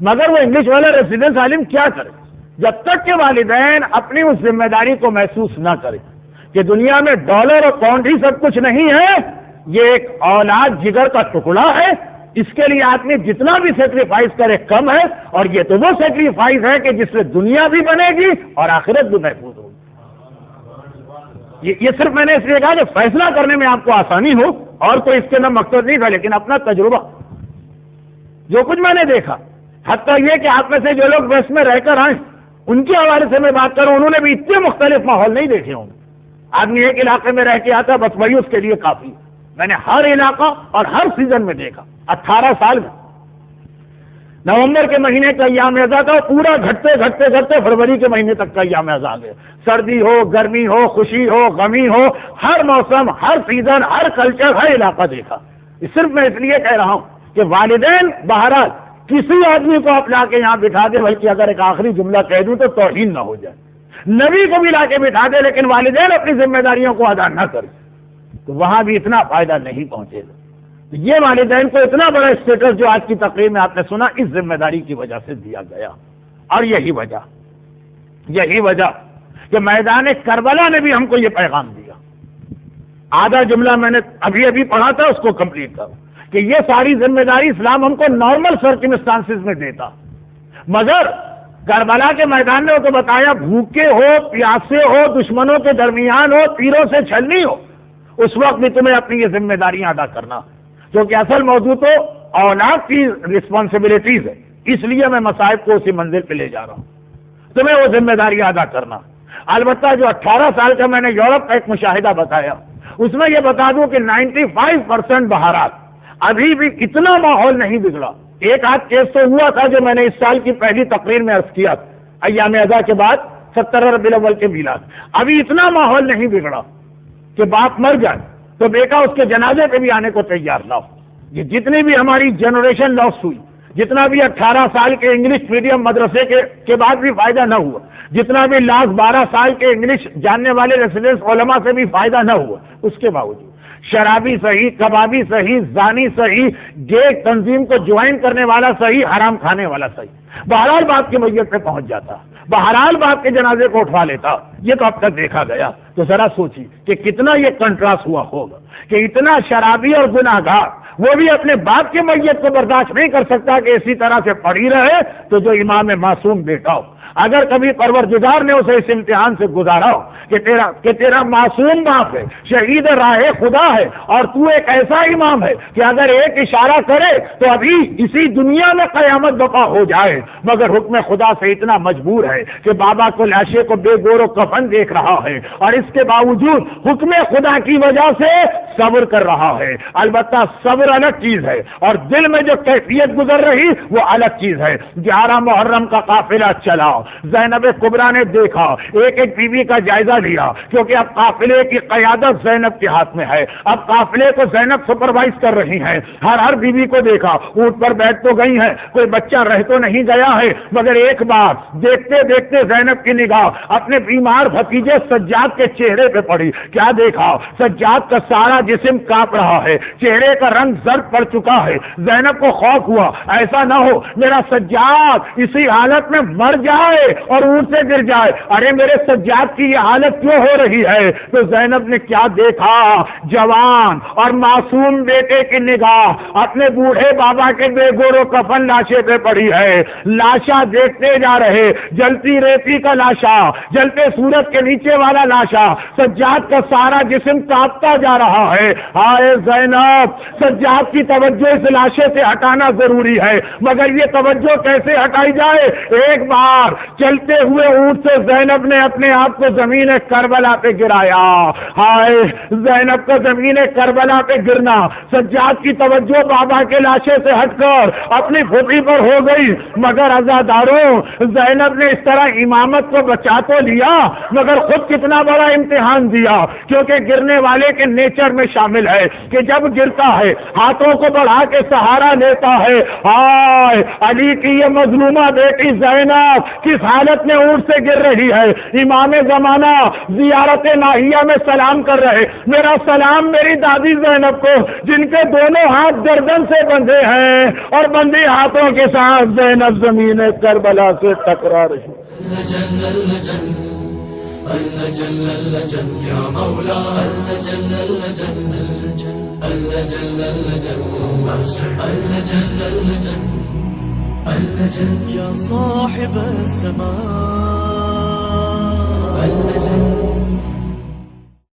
مگر وہ انگلش والا ریزیڈنس عالم کیا کرے؟ جب تک کہ والدین اپنی اس ذمہ داری کو محسوس نہ کرے کہ دنیا میں ڈالر اور پاؤنڈ ہی سب کچھ نہیں ہے، یہ ایک اولاد جگر کا ٹکڑا ہے، اس کے لیے آدمی جتنا بھی سیکریفائز کرے کم ہے. اور یہ تو وہ سیکریفائز ہے کہ جس سے دنیا بھی بنے گی اور آخرت بھی محفوظ ہوگی. یہ صرف میں نے اس لیے کہا کہ فیصلہ کرنے میں آپ کو آسانی ہو، اور کوئی اس کے اندر مقصد نہیں تھا. لیکن اپنا تجربہ، جو کچھ میں نے دیکھا، حتیٰ یہ کہ آپ میں سے جو لوگ ویسٹ میں رہ کر آئے ان کے حوالے سے میں بات کروں، انہوں نے بھی اتنے مختلف ماحول نہیں دیکھے ہوں گے. آدمی ایک علاقے میں رہ کے آتا بس وہی اس کے لیے کافی. میں نے ہر علاقہ اور ہر سیزن میں دیکھا. 18 سال میں نومبر کے مہینے کا ایام اعزا تھا، پورا گھٹتے فروری کے مہینے تک کا ایام اعزا گیا. سردی ہو، گرمی ہو، خوشی ہو، غمی ہو، ہر موسم، ہر سیزن، ہر کلچر، ہر علاقہ دیکھا. صرف میں اس لیے کہہ رہا ہوں کہ والدین بہرحال کسی آدمی کو آپ لا کے یہاں بٹھا دے، بلکہ اگر ایک آخری جملہ کہہ دوں تو توہین نہ ہو جائے، نبی کو بھی لا کے بٹھا دے لیکن والدین اپنی ذمہ داریوں کو ادا نہ کرے تو وہاں بھی اتنا فائدہ نہیں پہنچے گا. یہ والدین کو اتنا بڑا اسٹیٹس جو آج کی تقریر میں آپ نے سنا اس ذمہ داری کی وجہ سے دیا گیا. اور یہی وجہ کہ میدان کربلا نے بھی ہم کو یہ پیغام دیا. آدھا جملہ میں نے ابھی پڑھا تھا، اس کو کمپلیٹ کروں کہ یہ ساری ذمہ داری اسلام ہم کو نارمل سرکمسٹانسز میں دیتا، مگر کربلا کے میدان میں وہ تو بتایا بھوکے ہو، پیاسے ہو، دشمنوں کے درمیان ہو، تیروں سے چھلنی ہو، اس وقت بھی تمہیں اپنی یہ ذمہ داریاں ادا کرنا. کیونکہ اصل موضوع تو اولاد کی رسپانسبلٹیز ہے، اس لیے میں مصائب کو اسی منزل پہ لے جا رہا ہوں. تمہیں وہ ذمہ داریاں ادا کرنا. البتہ جو 18 سال کا میں نے یورپ کا ایک مشاہدہ بتایا، اس میں یہ بتا دوں کہ 95% بہارات ابھی بھی اتنا ماحول نہیں بگڑا. ایک آدھ کیس تو ہوا تھا جو میں نے اس سال کی پہلی تقریر میں عرض کیا ایام اعزا کے بعد 17 ربیع الاول کے میلاد. ابھی اتنا ماحول نہیں بگڑا کہ باپ مر جائے تو بیٹا اس کے جنازے پہ بھی آنے کو تیار نہ ہو. یہ جتنی بھی ہماری جنریشن لاس ہوئی، جتنا بھی 18 سال کے انگلش میڈیم مدرسے کے بعد بھی فائدہ نہ ہوا، جتنا بھی لاکھ 12 سال کے انگلش جاننے والے ریسیڈنس علماء سے بھی فائدہ نہ ہوا، اس کے باوجود شرابی صحیح، کبابی صحیح، زانی صحیح، گے تنظیم کو جوائن کرنے والا صحیح، حرام کھانے والا صحیح، بہرحال باپ کی میت پہ پہنچ جاتا، بہرحال باپ کے جنازے کو اٹھوا لیتا. یہ تو اب تک دیکھا گیا. تو ذرا سوچیے کہ کتنا یہ کنٹراسٹ ہوا ہوگا کہ اتنا شرابی اور گناہگار وہ بھی اپنے باپ کی میت کو برداشت نہیں کر سکتا کہ اسی طرح سے پڑی رہے، تو جو امام معصوم بیٹا ہو اگر کبھی پروردگار نے اسے اس امتحان سے گزارا ہو کہ تیرا معصوم باپ ہے، شہید راہ خدا ہے، اور تو ایک ایسا امام ہے کہ اگر ایک اشارہ کرے تو ابھی اسی دنیا میں قیامت برپا ہو جائے، مگر حکم خدا سے اتنا مجبور ہے کہ بابا کو لاشے کو بے گور و کفن دیکھ رہا ہے، اور اس کے باوجود حکم خدا کی وجہ سے صبر کر رہا ہے۔ البتہ صبر الگ چیز ہے، اور دل میں جو کیفیت گزر رہی وہ الگ چیز ہے۔ 11 محرم کا قافلہ چلا، زینب کبریٰ نے دیکھا، ایک ایک بیوی کا جائزہ لیا، کیونکہ اب قافلے کی قیادت زینب کے ہاتھ میں ہے، اب قافلے کو زینب سپروائز کر رہی ہیں۔ ہر بیوی کو دیکھا، اونٹ پر بیٹھ تو گئی ہیں، کوئی بچہ رہ تو نہیں گیا ہے، مگر ایک بار دیکھتے دیکھتے زینب کی نگاہ اپنے بیمار بھتیجے سجاد کے چہرے پہ پڑی۔ کیا دیکھا؟ سجاد کا سارا جسم کانپ رہا ہے، چہرے کا رنگ زرد پڑ چکا ہے۔ زینب کو خوف ہوا، ایسا نہ ہو میرا سجاد اسی حالت میں مر جائے اور اونٹ سے گر جائے۔ ارے میرے سجاد کی یہ حالت کیوں ہو رہی ہے؟ تو زینب نے کیا دیکھا؟ جوان اور معصوم بیٹے کی نگاہ اپنے بوڑھے بابا کے بے گور و کفن لاشے پہ پڑی ہے۔ لاشا دیکھتے جا رہے، جلتی ریتی کا لاشا، جلتے سورج کے نیچے والا لاشا، سجاد کا سارا جسم کانپتا جا رہا ہے۔ ہائے زینب، سجاد کی توجہ اس لاشے سے ہٹانا ضروری ہے، مگر یہ توجہ کیسے ہٹائی جائے؟ ایک بار چلتے ہوئے اونٹ سے زینب نے اپنے آپ کو زمین کربلا پہ گرایا۔ ہائے زینب کا زمین کربلا پہ گرنا، سجاد کی توجہ بابا کے لاشے سے ہٹ کر اپنی پھوپھی پر ہو گئی، مگر عزاداروں زینب نے اس طرح امامت کو بچا تو لیا، مگر خود کتنا بڑا امتحان دیا، کیونکہ گرنے والے کے نیچر میں شامل ہے کہ جب گرتا ہے ہاتھوں کو بڑھا کے سہارا لیتا ہے۔ ہائے علی کی یہ مظلومہ بیٹی زینب کس حالت میں اونٹ سے گر رہی ہے۔ امام زمانہ زیارت ناہیہ میں سلام کر رہے، میرا سلام میری دادی زینب کو، جن کے دونوں ہاتھ گردن سے بندھے ہیں، اور بندے ہاتھوں کے ساتھ زینب زمین کربلا سے ٹکرا رہی۔ يا صاحب السماء